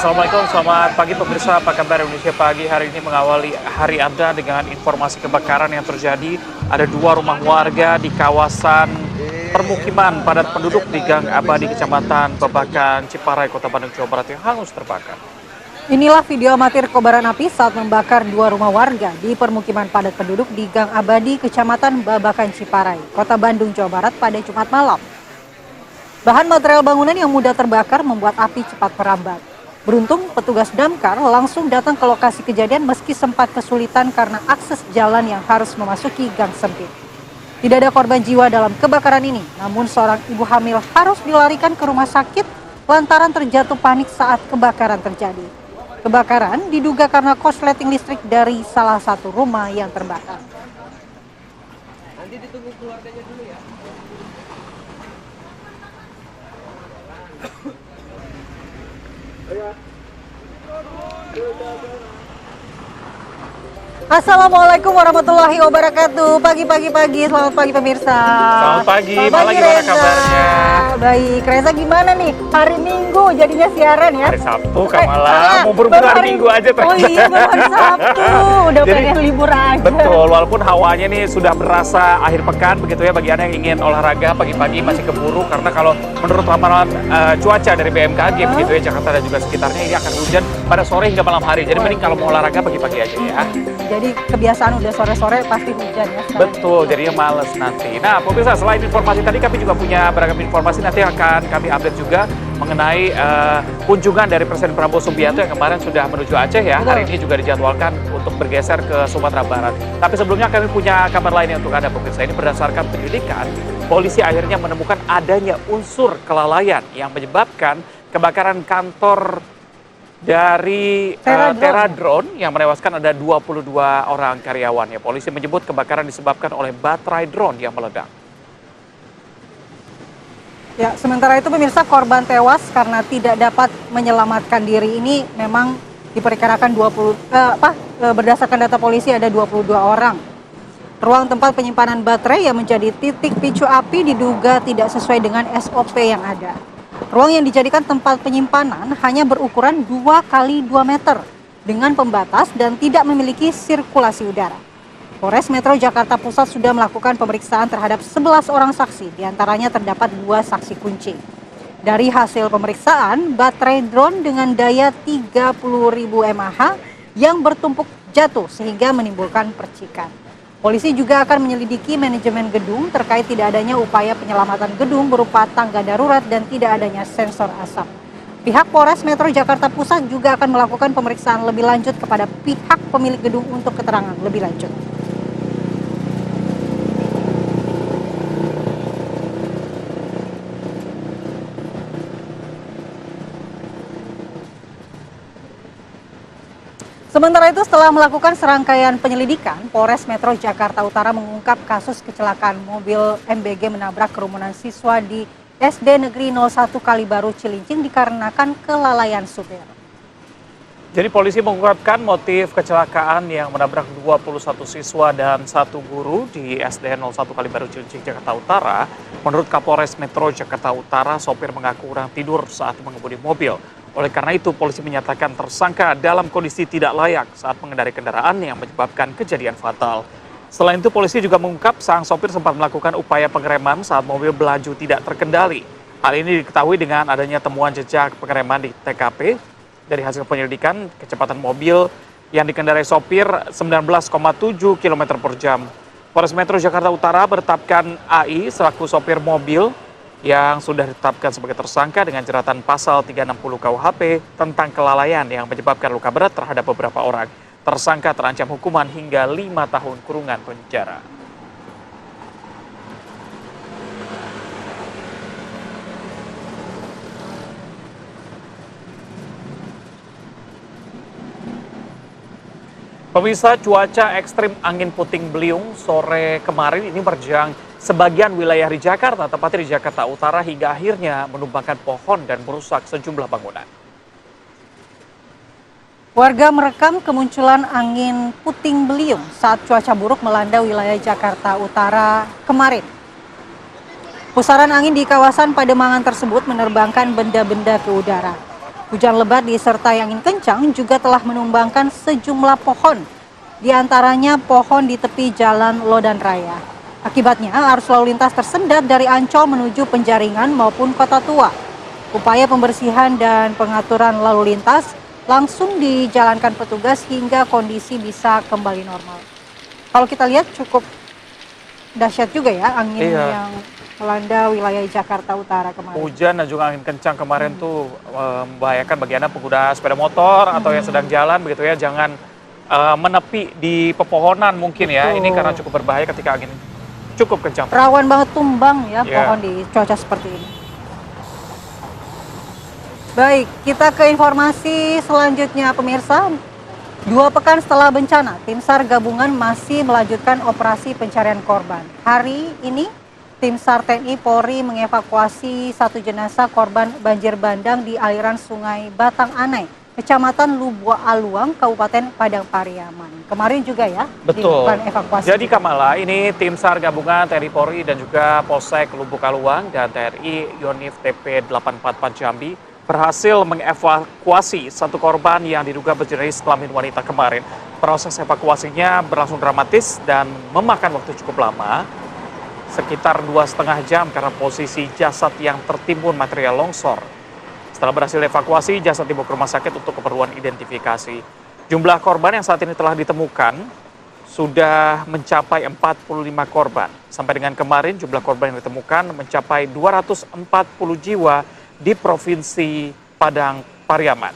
Assalamualaikum, selamat pagi pemirsa. Apa kabar Indonesia Pagi hari ini mengawali hari Anda dengan informasi kebakaran yang terjadi. Ada 2 rumah warga di kawasan permukiman padat penduduk di Gang Abadi, Kecamatan Babakan, Ciparai, Kota Bandung, Jawa Barat yang hangus terbakar. Inilah video amatir kobaran api saat membakar 2 rumah warga di permukiman padat penduduk di Gang Abadi, Kecamatan Babakan, Ciparai, Kota Bandung, Jawa Barat pada Jumat malam. Bahan material bangunan yang mudah terbakar membuat api cepat merambat. Beruntung petugas damkar langsung datang ke lokasi kejadian meski sempat kesulitan karena akses jalan yang harus memasuki gang sempit. Tidak ada korban jiwa dalam kebakaran ini, namun seorang ibu hamil harus dilarikan ke rumah sakit lantaran terjatuh panik saat kebakaran terjadi. Kebakaran diduga karena korsleting listrik dari salah satu rumah yang terbakar. Nanti ditunggu keluarganya dulu ya. Assalamualaikum warahmatullahi wabarakatuh. Pagi, selamat pagi pemirsa. Selamat pagi, gimana kabarnya? Baik, Reza gimana nih? Hari Minggu jadinya siaran ya? Hari Sabtu, Kamala. Mau buru-buru hari Minggu aja ternyata. Oh iya, baru hari Sabtu. Udah pengen libur aja. Betul, walaupun hawanya nih sudah berasa akhir pekan begitu ya bagi Anda yang ingin olahraga pagi-pagi masih keburu karena kalau menurut ramalan cuaca dari BMKG begitu ya Jakarta dan juga sekitarnya ini akan hujan pada sore hingga malam hari. Jadi mending kalau mau olahraga pagi-pagi aja ya. Jadi kebiasaan udah sore-sore pasti hujan ya. Betul, jadinya males nanti. Nah, pemirsa, selain informasi tadi kami juga punya beragam informasi nanti akan kami update juga mengenai kunjungan dari Presiden Prabowo Subianto yang kemarin sudah menuju Aceh ya. Betul. Hari ini juga dijadwalkan untuk bergeser ke Sumatera Barat. Tapi sebelumnya kami punya kabar lainnya untuk Anda pemirsa. Ini berdasarkan penyelidikan, polisi akhirnya menemukan adanya unsur kelalaian yang menyebabkan kebakaran kantor dari Tera Drone yang menewaskan ada 22 orang karyawan. Ya, polisi menyebut kebakaran disebabkan oleh baterai drone yang meledak. Ya, sementara itu pemirsa korban tewas karena tidak dapat menyelamatkan diri ini memang diperkirakan berdasarkan data polisi ada 22 orang. Ruang tempat penyimpanan baterai yang menjadi titik picu api diduga tidak sesuai dengan SOP yang ada. Ruang yang dijadikan tempat penyimpanan hanya berukuran 2 kali 2 meter dengan pembatas dan tidak memiliki sirkulasi udara. Polres Metro Jakarta Pusat sudah melakukan pemeriksaan terhadap 11 orang saksi, diantaranya terdapat 2 saksi kunci. Dari hasil pemeriksaan, baterai drone dengan daya 30.000 mAh yang bertumpuk jatuh sehingga menimbulkan percikan. Polisi juga akan menyelidiki manajemen gedung terkait tidak adanya upaya penyelamatan gedung berupa tangga darurat dan tidak adanya sensor asap. Pihak Polres Metro Jakarta Pusat juga akan melakukan pemeriksaan lebih lanjut kepada pihak pemilik gedung untuk keterangan lebih lanjut. Sementara itu setelah melakukan serangkaian penyelidikan, Polres Metro Jakarta Utara mengungkap kasus kecelakaan mobil MBG menabrak kerumunan siswa di SD Negeri 01 Kalibaru Cilincing dikarenakan kelalaian supir. Jadi polisi mengungkapkan motif kecelakaan yang menabrak 21 siswa dan 1 guru di SD 01 Kalibaru Cilincing, Jakarta Utara. Menurut Kapolres Metro Jakarta Utara, sopir mengaku kurang tidur saat mengemudi mobil. Oleh karena itu, polisi menyatakan tersangka dalam kondisi tidak layak saat mengendarai kendaraan yang menyebabkan kejadian fatal. Selain itu, polisi juga mengungkap sang sopir sempat melakukan upaya pengereman saat mobil melaju tidak terkendali. Hal ini diketahui dengan adanya temuan jejak pengereman di TKP. Dari hasil penyelidikan, kecepatan mobil yang dikendarai sopir 19,7 km per jam. Polres Metro Jakarta Utara menetapkan AI selaku sopir mobil yang sudah ditetapkan sebagai tersangka dengan jeratan pasal 360 KUHP tentang kelalaian yang menyebabkan luka berat terhadap beberapa orang. Tersangka terancam hukuman hingga 5 tahun kurungan penjara. Pemirsa, cuaca ekstrim angin puting beliung sore kemarin ini menerjang sebagian wilayah di Jakarta, tepatnya di Jakarta Utara, hingga akhirnya menumbangkan pohon dan merusak sejumlah bangunan. Warga merekam kemunculan angin puting beliung saat cuaca buruk melanda wilayah Jakarta Utara kemarin. Pusaran angin di kawasan Pademangan tersebut menerbangkan benda-benda ke udara. Hujan lebat disertai angin kencang juga telah menumbangkan sejumlah pohon, di antaranya pohon di tepi Jalan Lodan Raya. Akibatnya arus lalu lintas tersendat dari Ancol menuju Penjaringan maupun Kota Tua. Upaya pembersihan dan pengaturan lalu lintas langsung dijalankan petugas hingga kondisi bisa kembali normal. Kalau kita lihat cukup dahsyat juga ya angin yang melanda wilayah Jakarta Utara kemarin. Hujan dan juga angin kencang kemarin tuh membahayakan bagi Anda pengguna sepeda motor atau yang sedang jalan begitu ya. Jangan menepi di pepohonan mungkin ya. Ini karena cukup berbahaya ketika angin cukup kencang. Rawan banget tumbang ya pohon di cuaca seperti ini. Baik, kita ke informasi selanjutnya pemirsa. 2 pekan setelah bencana, tim SAR gabungan masih melanjutkan operasi pencarian korban. Hari ini, tim SAR TNI Polri mengevakuasi 1 jenazah korban banjir bandang di aliran Sungai Batang Anai, Kecamatan Lubua Aluang, Kabupaten Padang Pariaman. Kemarin juga ya, dilakukan evakuasi. Jadi Kamala, ini tim SAR gabungan TNI Polri dan juga Polsek Lubuk Aluang dan TNI Yonif TP 844 Jambi berhasil mengevakuasi 1 korban yang diduga berjenis kelamin wanita kemarin. Proses evakuasinya berlangsung dramatis dan memakan waktu cukup lama, sekitar 2,5 jam karena posisi jasad yang tertimbun material longsor. Setelah berhasil evakuasi, jasad dibawa ke rumah sakit untuk keperluan identifikasi. Jumlah korban yang saat ini telah ditemukan sudah mencapai 45 korban. Sampai dengan kemarin, jumlah korban yang ditemukan mencapai 240 jiwa di Provinsi Padang Pariaman.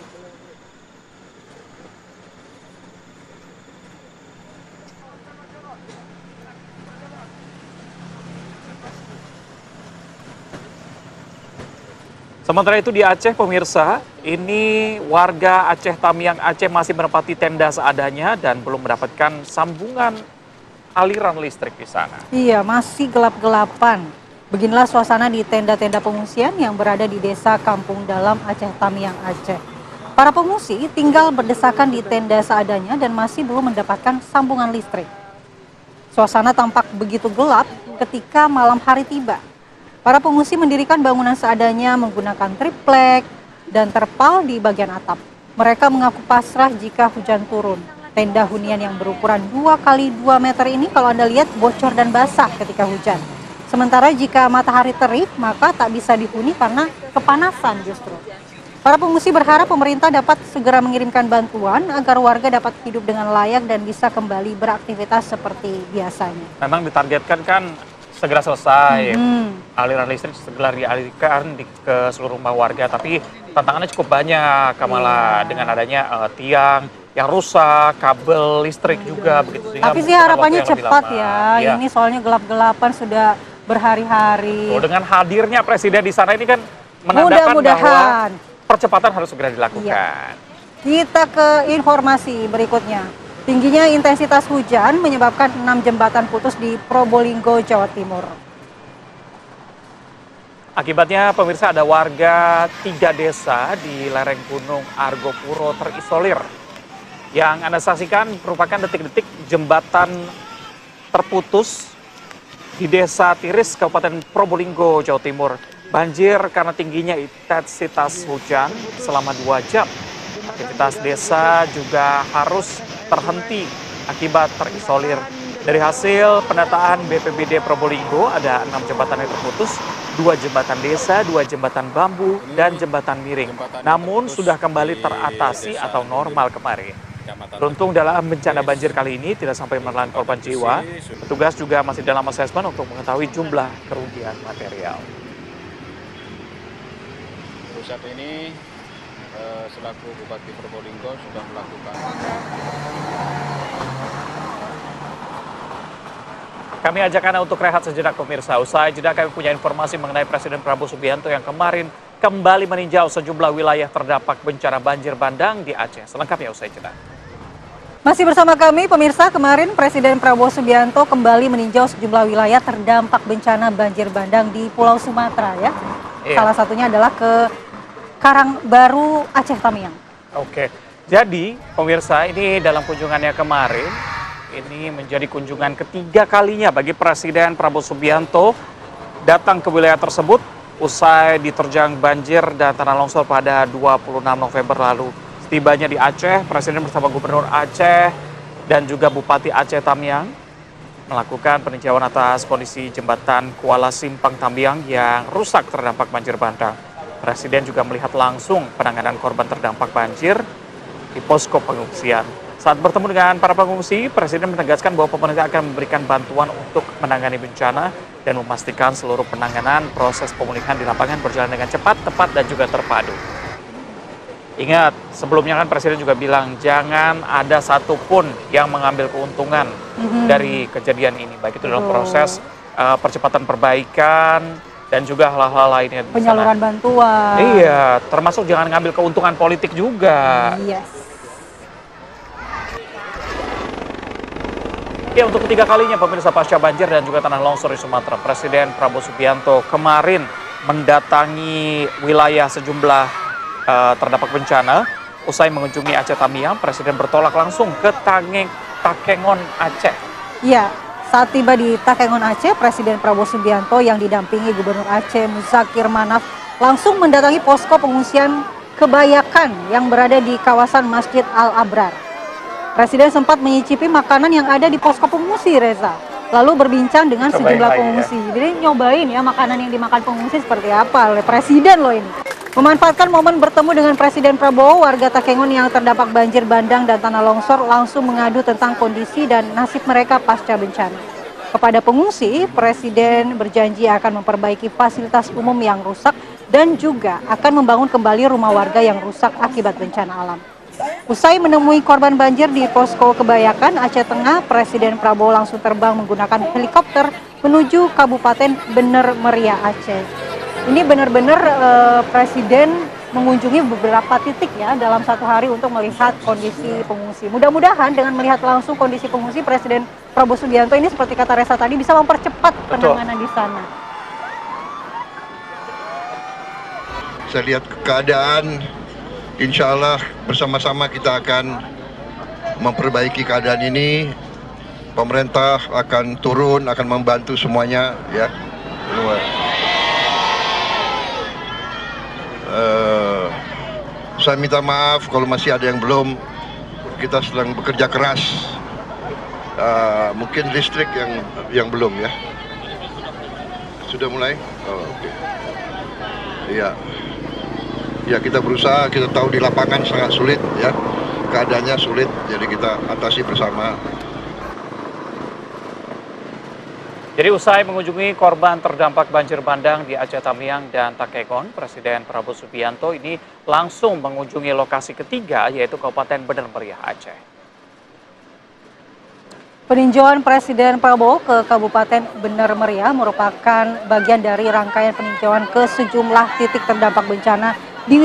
Sementara itu di Aceh pemirsa, ini warga Aceh Tamiang Aceh masih menempati tenda seadanya dan belum mendapatkan sambungan aliran listrik di sana. Iya, masih gelap-gelapan. Beginilah suasana di tenda-tenda pengungsian yang berada di Desa Kampung Dalam Aceh Tamiang Aceh. Para pengungsi tinggal berdesakan di tenda seadanya dan masih belum mendapatkan sambungan listrik. Suasana tampak begitu gelap ketika malam hari tiba. Para pengungsi mendirikan bangunan seadanya menggunakan triplek dan terpal di bagian atap. Mereka mengaku pasrah jika hujan turun. Tenda hunian yang berukuran 2 kali 2 meter ini kalau Anda lihat bocor dan basah ketika hujan. Sementara jika matahari terik, maka tak bisa dihuni karena kepanasan justru. Para pengungsi berharap pemerintah dapat segera mengirimkan bantuan agar warga dapat hidup dengan layak dan bisa kembali beraktivitas seperti biasanya. Memang ditargetkan kan segera selesai, aliran listrik segera dialirkan ke seluruh rumah warga, tapi tantangannya cukup banyak, Kamala, dengan adanya tiang yang rusak, kabel listrik juga begitu. Tapi sih harapannya cepat ya, ini soalnya gelap-gelapan sudah berhari-hari. Dengan hadirnya Presiden di sana ini kan menandakan bahwa percepatan harus segera dilakukan. Iya. Kita ke informasi berikutnya. Tingginya intensitas hujan menyebabkan 6 jembatan putus di Probolinggo, Jawa Timur. Akibatnya pemirsa ada warga 3 desa di lereng Gunung Argopuro terisolir. Yang Anda saksikan merupakan detik-detik jembatan terputus di Desa Tiris, Kabupaten Probolinggo, Jawa Timur. Banjir karena tingginya intensitas hujan selama 2 jam. Aktivitas desa juga harus terhenti akibat terisolir. Dari hasil pendataan BPBD Probolinggo, ada 6 jembatan yang terputus, 2 jembatan desa, 2 jembatan bambu, dan jembatan miring. Namun sudah kembali teratasi atau normal kemarin. Beruntung dalam bencana banjir kali ini tidak sampai menelan korban jiwa. Petugas juga masih dalam asesmen untuk mengetahui jumlah kerugian material. Saat ini selaku Bupati Probolinggo sudah melakukan. Kami ajak Anda untuk rehat sejenak pemirsa. Usai jeda kami punya informasi mengenai Presiden Prabowo Subianto yang kemarin kembali meninjau sejumlah wilayah terdampak bencana banjir bandang di Aceh. Selengkapnya usai jeda. Masih bersama kami pemirsa, kemarin Presiden Prabowo Subianto kembali meninjau sejumlah wilayah terdampak bencana banjir bandang di Pulau Sumatera ya. Salah satunya adalah ke Karangbaru, Aceh Tamiang. Oke, jadi pemirsa ini dalam kunjungannya kemarin, ini menjadi kunjungan ketiga kalinya bagi Presiden Prabowo Subianto datang ke wilayah tersebut usai diterjang banjir dan tanah longsor pada 26 November lalu. Setibanya di Aceh, Presiden bersama Gubernur Aceh dan juga Bupati Aceh Tamiang melakukan peninjauan atas kondisi jembatan Kuala Simpang Tamiang yang rusak terdampak banjir bandang. Presiden juga melihat langsung penanganan korban terdampak banjir di posko pengungsian. Saat bertemu dengan para pengungsi, Presiden menegaskan bahwa pemerintah akan memberikan bantuan untuk menangani bencana dan memastikan seluruh penanganan proses pemulihan di lapangan berjalan dengan cepat, tepat, dan juga terpadu. Ingat, sebelumnya kan Presiden juga bilang jangan ada satupun yang mengambil keuntungan dari kejadian ini, baik itu dalam proses percepatan perbaikan dan juga hal-hal lainnya. Penyaluran bantuan. Iya, termasuk jangan ngambil keuntungan politik juga. Yes. Ya, untuk ketiga kalinya pemirsa pasca banjir dan juga tanah longsor di Sumatera, Presiden Prabowo Subianto kemarin mendatangi wilayah sejumlah terdampak bencana. Usai mengunjungi Aceh Tamiang, Presiden bertolak langsung ke Takengon, Aceh. Ya, saat tiba di Takengon, Aceh, Presiden Prabowo Subianto yang didampingi Gubernur Aceh Muzakir Manaf langsung mendatangi posko pengungsian Kebayakan yang berada di kawasan Masjid Al-Abrar. Presiden sempat menyicipi makanan yang ada di posko pengungsi, Reza. Lalu berbincang dengan sejumlah pengungsi. Jadi nyobain ya makanan yang dimakan pengungsi seperti apa oleh Presiden loh ini. Memanfaatkan momen bertemu dengan Presiden Prabowo, warga Takengon yang terdampak banjir bandang dan tanah longsor langsung mengadu tentang kondisi dan nasib mereka pasca bencana. Kepada pengungsi, Presiden berjanji akan memperbaiki fasilitas umum yang rusak dan juga akan membangun kembali rumah warga yang rusak akibat bencana alam. Usai menemui korban banjir di posko Kebayakan, Aceh Tengah, Presiden Prabowo langsung terbang menggunakan helikopter menuju Kabupaten Bener Meriah, Aceh. Ini benar-benar Presiden mengunjungi beberapa titik ya dalam satu hari untuk melihat kondisi pengungsi. Mudah-mudahan dengan melihat langsung kondisi pengungsi, Presiden Prabowo Subianto ini seperti kata Reza tadi bisa mempercepat penanganan di sana. Saya lihat keadaan, insya Allah bersama-sama kita akan memperbaiki keadaan ini. Pemerintah akan turun, akan membantu semuanya ya. Saya minta maaf kalau masih ada yang belum. Kita sedang bekerja keras. Mungkin listrik yang belum ya. Sudah mulai? Oh, oke. Iya. Ya, kita berusaha, kita tahu di lapangan sangat sulit ya. Keadaannya sulit, jadi kita atasi bersama. Jadi usai mengunjungi korban terdampak banjir bandang di Aceh Tamiang dan Takengon, Presiden Prabowo Subianto ini langsung mengunjungi lokasi ketiga, yaitu Kabupaten Bener Meriah, Aceh. Peninjauan Presiden Prabowo ke Kabupaten Bener Meriah merupakan bagian dari rangkaian peninjauan ke sejumlah titik terdampak bencana di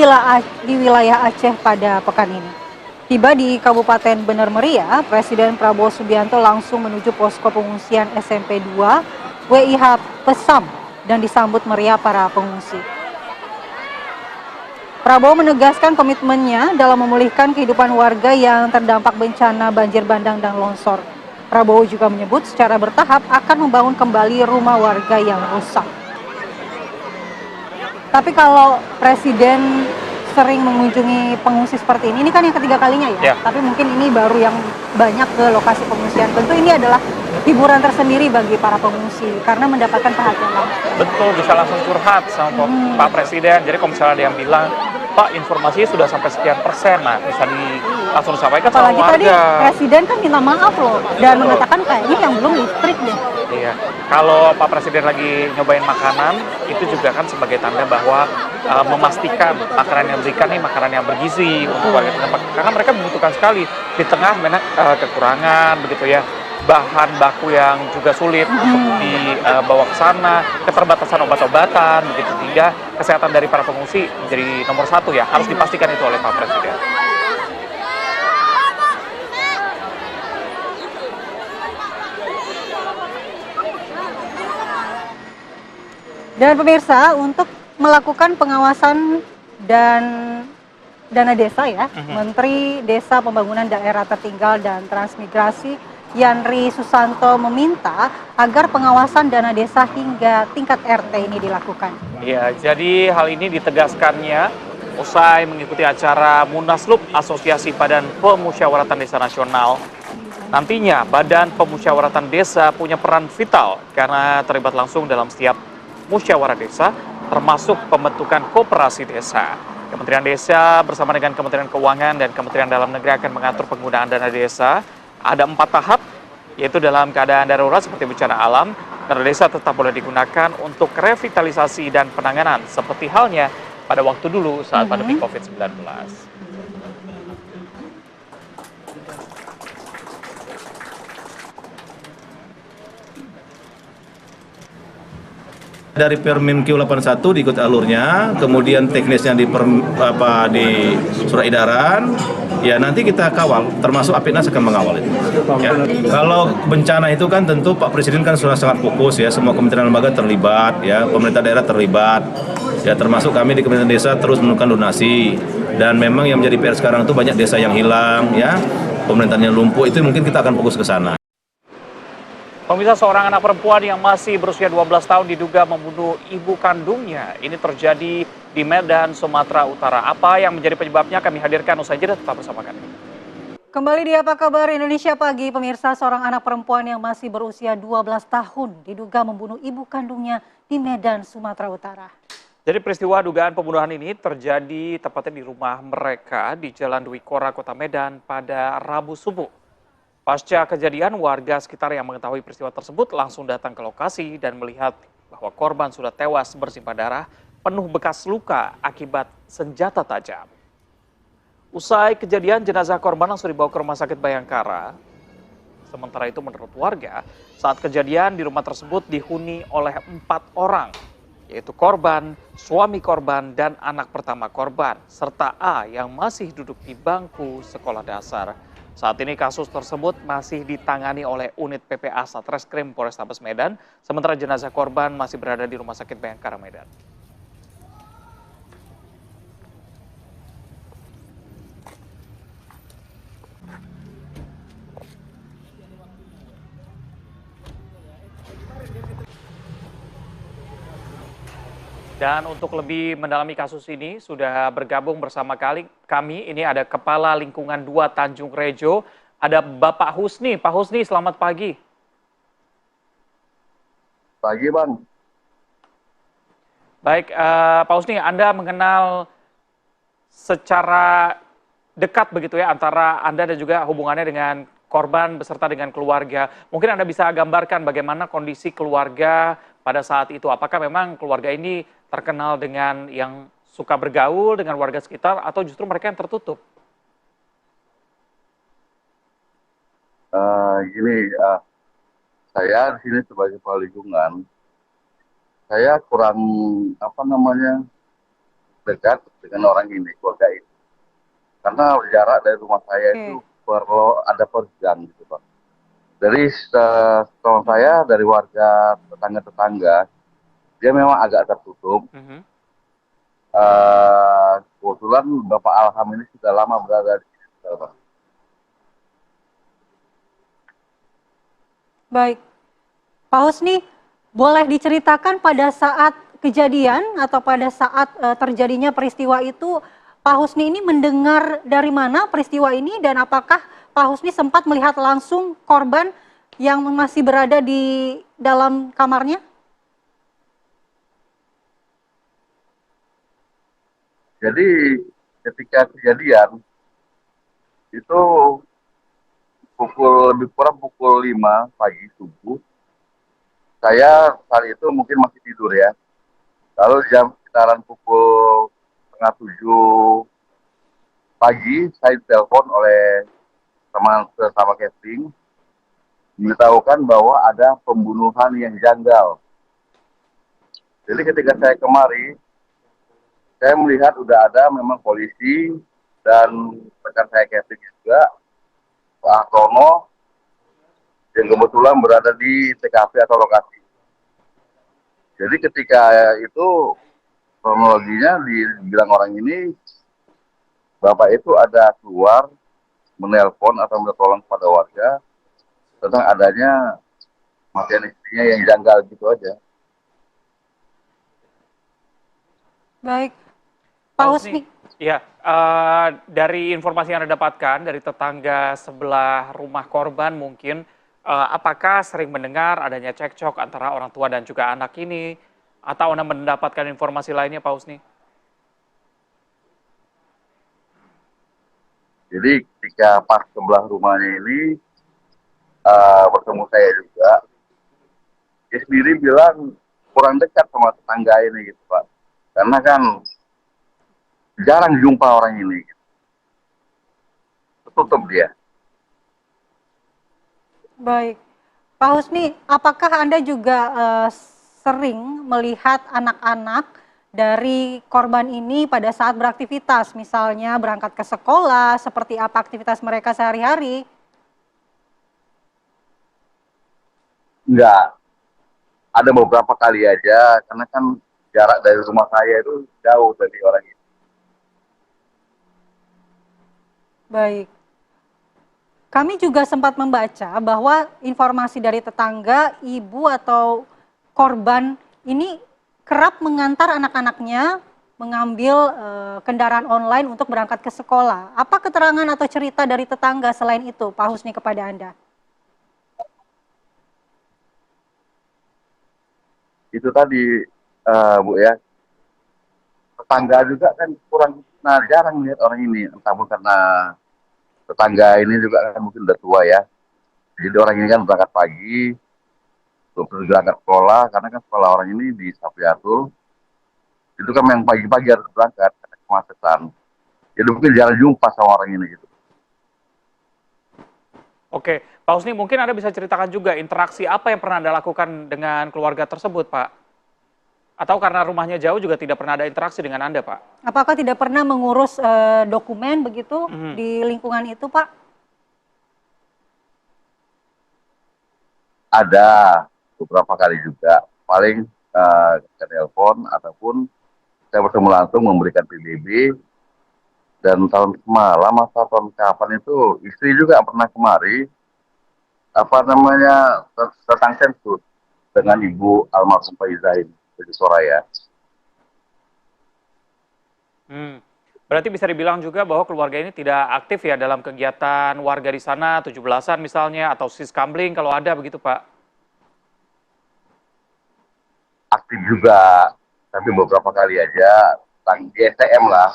wilayah Aceh pada pekan ini. Tiba di Kabupaten Bener Meriah, Presiden Prabowo Subianto langsung menuju posko pengungsian SMP 2 WIH Pesam dan disambut meriah para pengungsi. Prabowo menegaskan komitmennya dalam memulihkan kehidupan warga yang terdampak bencana banjir bandang dan longsor. Prabowo juga menyebut secara bertahap akan membangun kembali rumah warga yang rusak. Tapi kalau Presiden sering mengunjungi pengungsi seperti ini kan yang ketiga kalinya ya. Tapi mungkin ini baru yang banyak ke lokasi pengungsian. Tentu ini adalah hiburan tersendiri bagi para pengungsi karena mendapatkan perhatian langsung. Betul, bisa langsung curhat sama Pak Presiden. Jadi kalau misalnya ada yang bilang, Pak informasinya sudah sampai sekian persen, nah bisa langsung disampaikan sama warga. Apalagi tadi Presiden kan minta maaf loh dan mengatakan kayaknya yang belum listrik deh. Iya, kalau Pak Presiden lagi nyobain makanan, itu juga kan sebagai tanda bahwa memastikan makanan yang diberikan nih makanan yang bergizi untuk warga terdampak. Karena mereka membutuhkan sekali di tengah kekurangan begitu ya, bahan baku yang juga sulit untuk dibawa ke sana, keterbatasan obat-obatan begitu, sehingga kesehatan dari para pengungsi menjadi nomor satu ya, harus dipastikan itu oleh Pak Presiden. Dan pemirsa, untuk melakukan pengawasan dan dana desa ya, Menteri Desa Pembangunan Daerah Tertinggal dan Transmigrasi Yanri Susanto meminta agar pengawasan dana desa hingga tingkat RT ini dilakukan. Ya, jadi hal ini ditegaskannya usai mengikuti acara Munaslup Asosiasi Badan Pemusyawaratan Desa Nasional. Nantinya Badan Pemusyawaratan Desa punya peran vital karena terlibat langsung dalam setiap musyawarah desa, termasuk pembentukan koperasi desa. Kementerian Desa bersama dengan Kementerian Keuangan dan Kementerian Dalam Negeri akan mengatur penggunaan dana desa. Ada 4 tahap, yaitu dalam keadaan darurat seperti bencana alam, dana desa tetap boleh digunakan untuk revitalisasi dan penanganan, seperti halnya pada waktu dulu saat pandemi COVID-19. Dari Permen Q 81 diikut alurnya, kemudian teknisnya di surat edaran, ya nanti kita kawal, termasuk Apitnas akan mengawal itu. Ya. Kalau bencana itu kan tentu Pak Presiden kan sudah sangat fokus ya, semua kementerian lembaga terlibat, ya pemerintah daerah terlibat, ya termasuk kami di Kementerian Desa terus menentukan donasi, dan memang yang menjadi PR sekarang itu banyak desa yang hilang, ya pemerintahnya lumpuh, itu mungkin kita akan fokus ke sana. Pemirsa, seorang anak perempuan yang masih berusia 12 tahun diduga membunuh ibu kandungnya. Ini terjadi di Medan, Sumatera Utara. Apa yang menjadi penyebabnya kami hadirkan usai jeda, tetap bersama kami. Kembali di Apa Kabar Indonesia Pagi, pemirsa, seorang anak perempuan yang masih berusia 12 tahun diduga membunuh ibu kandungnya di Medan, Sumatera Utara. Jadi peristiwa dugaan pembunuhan ini terjadi tepatnya di rumah mereka di Jalan Dwi Kora, Kota Medan pada Rabu subuh. Pasca kejadian, warga sekitar yang mengetahui peristiwa tersebut langsung datang ke lokasi dan melihat bahwa korban sudah tewas bersimbah darah, penuh bekas luka akibat senjata tajam. Usai kejadian, jenazah korban langsung dibawa ke Rumah Sakit Bayangkara. Sementara itu menurut warga, saat kejadian di rumah tersebut dihuni oleh 4 orang, yaitu korban, suami korban, dan anak pertama korban, serta A yang masih duduk di bangku sekolah dasar. Saat ini kasus tersebut masih ditangani oleh unit PPA Satreskrim Polrestabes Medan, sementara jenazah korban masih berada di Rumah Sakit Bayangkara Medan. Dan untuk lebih mendalami kasus ini sudah bergabung bersama kami, ini ada Kepala Lingkungan 2 Tanjung Rejo, ada Bapak Husni. Pak Husni, selamat pagi. Pagi, Bang. Baik, Pak Husni, Anda mengenal secara dekat begitu ya antara Anda dan juga hubungannya dengan korban beserta dengan keluarga. Mungkin Anda bisa gambarkan bagaimana kondisi keluarga pada saat itu. Apakah memang keluarga ini terkenal dengan yang suka bergaul dengan warga sekitar atau justru mereka yang tertutup? Saya di sini sebagai kepala lingkungan, saya kurang dekat dengan orang ini, keluarga ini, karena jarak dari rumah saya itu perlu ada perjalanan gitu, Pak. Dari teman saya, dari warga tetangga-tetangga, dia memang agak tertutup. Kebetulan Bapak Alham ini sudah lama berada di sini, Pak. Baik, Pak Husni, boleh diceritakan pada saat kejadian atau pada saat terjadinya peristiwa itu, Pak Husni ini mendengar dari mana peristiwa ini dan apakah Pak Husni sempat melihat langsung korban yang masih berada di dalam kamarnya? Jadi ketika kejadian itu lebih kurang pukul 5 pagi subuh, saya saat itu mungkin masih tidur ya. Lalu jam sekitaran pukul setengah 7 pagi saya ditelepon oleh teman sesama casting memberitahukan bahwa ada pembunuhan yang janggal. Jadi ketika saya kemari, saya melihat udah ada memang polisi dan rekan saya casting juga, Pak Ahtono, yang kebetulan berada di TKP atau lokasi. Jadi ketika itu kronologinya dibilang orang ini, Bapak itu ada keluar menelpon atau minta tolong kepada warga, tentang adanya kematian istrinya yang janggal gitu aja. Baik, Pak Husni. Ya, dari informasi yang Anda dapatkan dari tetangga sebelah rumah korban mungkin, apakah sering mendengar adanya cekcok antara orang tua dan juga anak ini? Atau Anda mendapatkan informasi lainnya, Pak Husni? Jadi ketika pas sebelah rumahnya ini bertemu saya juga, dia sendiri bilang kurang dekat sama tetangga ini gitu Pak. Karena kan jarang jumpa orang ini. Gitu. Tertutup dia. Baik, Pak Husni, apakah Anda juga sering melihat anak-anak dari korban ini pada saat beraktivitas, misalnya berangkat ke sekolah, seperti apa aktivitas mereka sehari-hari? Enggak, ada beberapa kali aja, karena kan jarak dari rumah saya itu jauh dari orang ini. Baik. Kami juga sempat membaca bahwa informasi dari tetangga, ibu atau korban ini kerap mengantar anak-anaknya mengambil kendaraan online untuk berangkat ke sekolah. Apa keterangan atau cerita dari tetangga selain itu, Pak Husni, kepada Anda? Itu tadi, Bu ya, tetangga juga kan jarang lihat orang ini, entah pun karena tetangga ini juga kan mungkin udah tua ya. Jadi orang ini kan berangkat pagi, terus berangkat sekolah, karena kan sekolah orang ini di Sapiatul. Itu kan yang pagi-pagi harus berangkat, karena kemacetan. Jadi mungkin jarang jumpa sama orang ini gitu. Oke, Pak Husni, mungkin Anda bisa ceritakan juga interaksi apa yang pernah Anda lakukan dengan keluarga tersebut, Pak? Atau karena rumahnya jauh juga tidak pernah ada interaksi dengan Anda, Pak? Apakah tidak pernah mengurus dokumen begitu di lingkungan itu, Pak? Ada beberapa kali juga, paling ke telepon ataupun saya bertemu langsung memberikan PBB. Dan tahun semalam atau tahun kapan itu istri juga pernah kemari tentang sensus dengan ibu almarhum Pak Izain dari Soraya. Berarti bisa dibilang juga bahwa keluarga ini tidak aktif ya dalam kegiatan warga di sana, 17-an misalnya, atau siskambling kalau ada begitu, Pak? Aktif juga, tapi beberapa kali aja tentang GSM lah.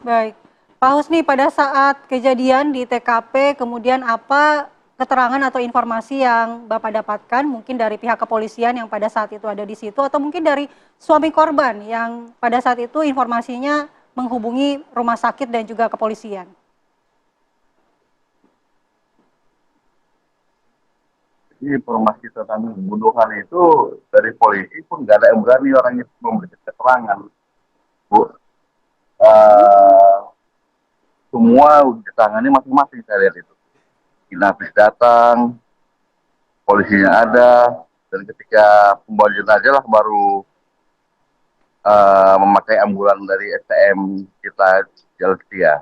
Baik, Pak Husni, pada saat kejadian di TKP, kemudian apa keterangan atau informasi yang Bapak dapatkan, mungkin dari pihak kepolisian yang pada saat itu ada di situ, atau mungkin dari suami korban yang pada saat itu informasinya menghubungi rumah sakit dan juga kepolisian? Informasi tentang pembunuhan itu dari polisi pun nggak ada yang berani orang itu memberikan keterangan, Bu. Semua ditangani masing-masing saya lihat itu. Inavis datang, polisinya ada, dan ketika pembawa jenazah lah baru memakai ambulan dari STM kita Jalan Setia.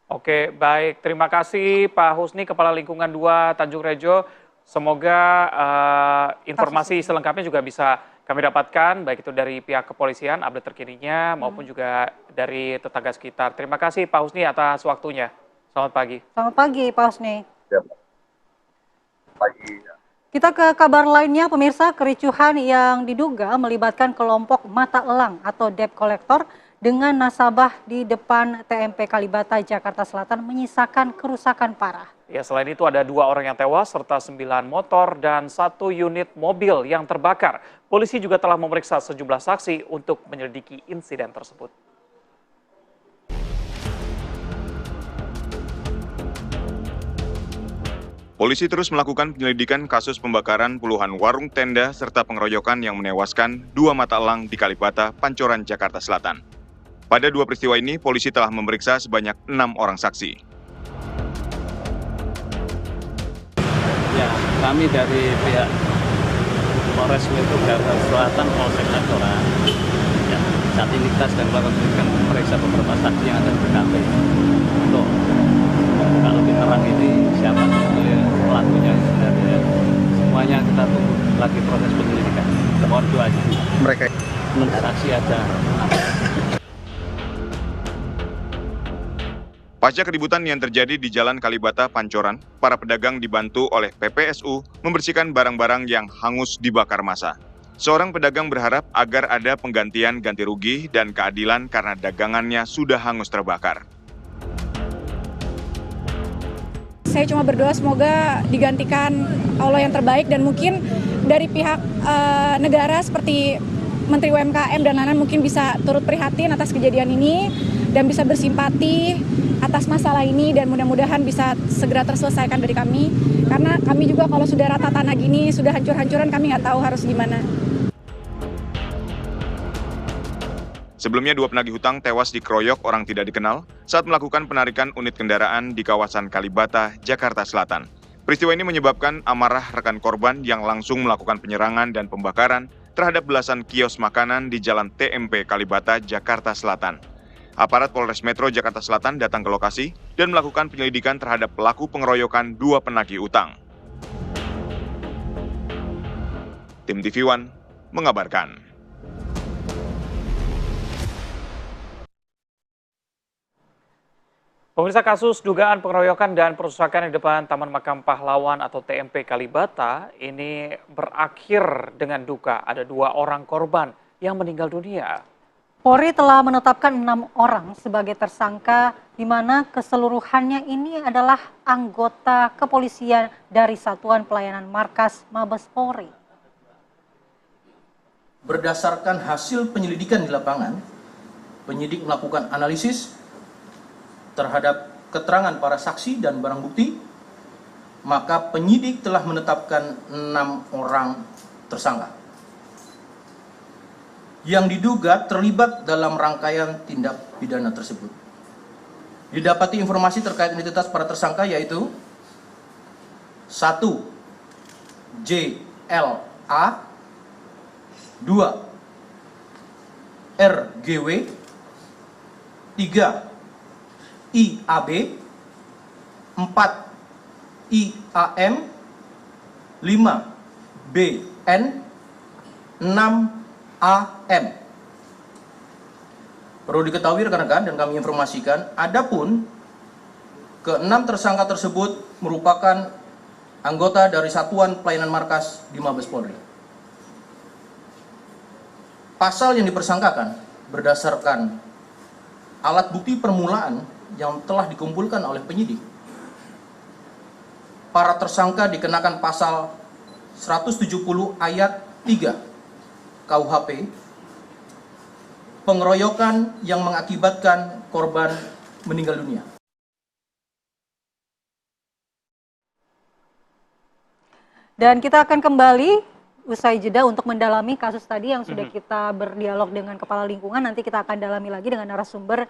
Oke, baik. Terima kasih Pak Husni, Kepala Lingkungan 2 Tanjung Rejo. Semoga informasi selengkapnya juga bisa kami dapatkan, baik itu dari pihak kepolisian, update terkininya, maupun juga dari tetangga sekitar. Terima kasih Pak Husni atas waktunya. Selamat pagi. Selamat pagi, Pak Husni. Pagi. Kita ke kabar lainnya, pemirsa. Kericuhan yang diduga melibatkan kelompok mata elang atau debt collector dengan nasabah di depan TMP Kalibata, Jakarta Selatan menyisakan kerusakan parah. Ya, selain itu ada 2 orang yang tewas serta 9 motor dan 1 unit mobil yang terbakar. Polisi juga telah memeriksa sejumlah saksi untuk menyelidiki insiden tersebut. Polisi terus melakukan penyelidikan kasus pembakaran puluhan warung tenda serta pengeroyokan yang menewaskan 2 mata elang di Kalibata, Pancoran, Jakarta Selatan. Pada 2 peristiwa ini, polisi telah memeriksa sebanyak 6 orang saksi. Ya, kami dari pihak Polres Metro Jakarta Selatan, Polsek Pancoran, ya, Saat ini kita sedang melakukan penyelidikan memeriksa beberapa saksi yang ada di TKP untuk membuka lebih terang ini siapa sebetulnya pelakunya sebenarnya. Semuanya kita tunggu lagi proses penyelidikan. Mohon doanya. Mereka saksi aja. Pasca keributan yang terjadi di Jalan Kalibata, Pancoran, para pedagang dibantu oleh PPSU membersihkan barang-barang yang hangus dibakar massa. Seorang pedagang berharap agar ada penggantian ganti rugi dan keadilan karena dagangannya sudah hangus terbakar. Saya cuma berdoa semoga digantikan Allah yang terbaik, dan mungkin dari pihak negara seperti Menteri UMKM dan lain-lain mungkin bisa turut prihatin atas kejadian ini dan bisa bersimpati atas masalah ini, dan mudah-mudahan bisa segera terselesaikan dari kami. Karena kami juga kalau sudah rata tanah gini, sudah hancur-hancuran, kami nggak tahu harus gimana. Sebelumnya 2 penagih hutang tewas dikeroyok orang tidak dikenal saat melakukan penarikan unit kendaraan di kawasan Kalibata, Jakarta Selatan. Peristiwa ini menyebabkan amarah rekan korban yang langsung melakukan penyerangan dan pembakaran terhadap belasan kios makanan di Jalan TMP Kalibata, Jakarta Selatan. Aparat Polres Metro Jakarta Selatan datang ke lokasi dan melakukan penyelidikan terhadap pelaku pengeroyokan 2 penagih utang. Tim TV One mengabarkan. Pemirsa, kasus dugaan pengeroyokan dan perusakan di depan Taman Makam Pahlawan atau TMP Kalibata ini berakhir dengan duka. Ada 2 orang korban yang meninggal dunia. Polri telah menetapkan 6 orang sebagai tersangka, di mana keseluruhannya ini adalah anggota kepolisian dari Satuan Pelayanan Markas Mabes Polri. Berdasarkan hasil penyelidikan di lapangan, penyidik melakukan analisis terhadap keterangan para saksi dan barang bukti, maka penyidik telah menetapkan 6 orang tersangka yang diduga terlibat dalam rangkaian tindak pidana tersebut. Didapati informasi terkait identitas para tersangka yaitu 1. JLA, 2. RGW, 3. IAB, 4. IAM, 5. BN, 6. AM. Perlu diketahui rekan-rekan dan kami informasikan, adapun ke-6 tersangka tersebut merupakan anggota dari Satuan Pelayanan Markas di Mabes Polri. Pasal yang dipersangkakan berdasarkan alat bukti permulaan yang telah dikumpulkan oleh penyidik. Para tersangka dikenakan pasal 170 ayat 3 KUHP, pengeroyokan yang mengakibatkan korban meninggal dunia. Dan kita akan kembali usai jeda untuk mendalami kasus tadi yang sudah kita berdialog dengan Kepala Lingkungan. Nanti kita akan dalami lagi dengan narasumber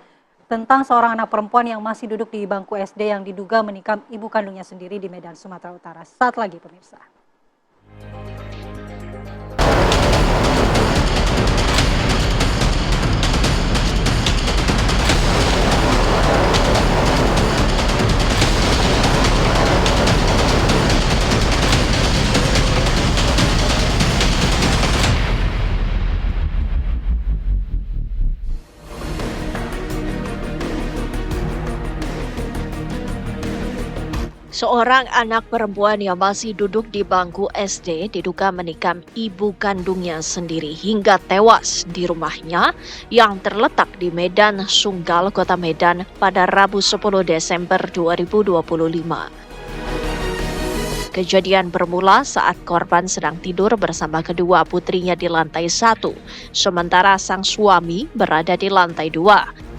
tentang seorang anak perempuan yang masih duduk di bangku SD yang diduga menikam ibu kandungnya sendiri di Medan, Sumatera Utara. Saat lagi pemirsa. Seorang anak perempuan yang masih duduk di bangku SD diduga menikam ibu kandungnya sendiri hingga tewas di rumahnya yang terletak di Medan Sunggal, Kota Medan pada Rabu 10 Desember 2025. Kejadian bermula saat korban sedang tidur bersama kedua putrinya di lantai 1, sementara sang suami berada di lantai 2.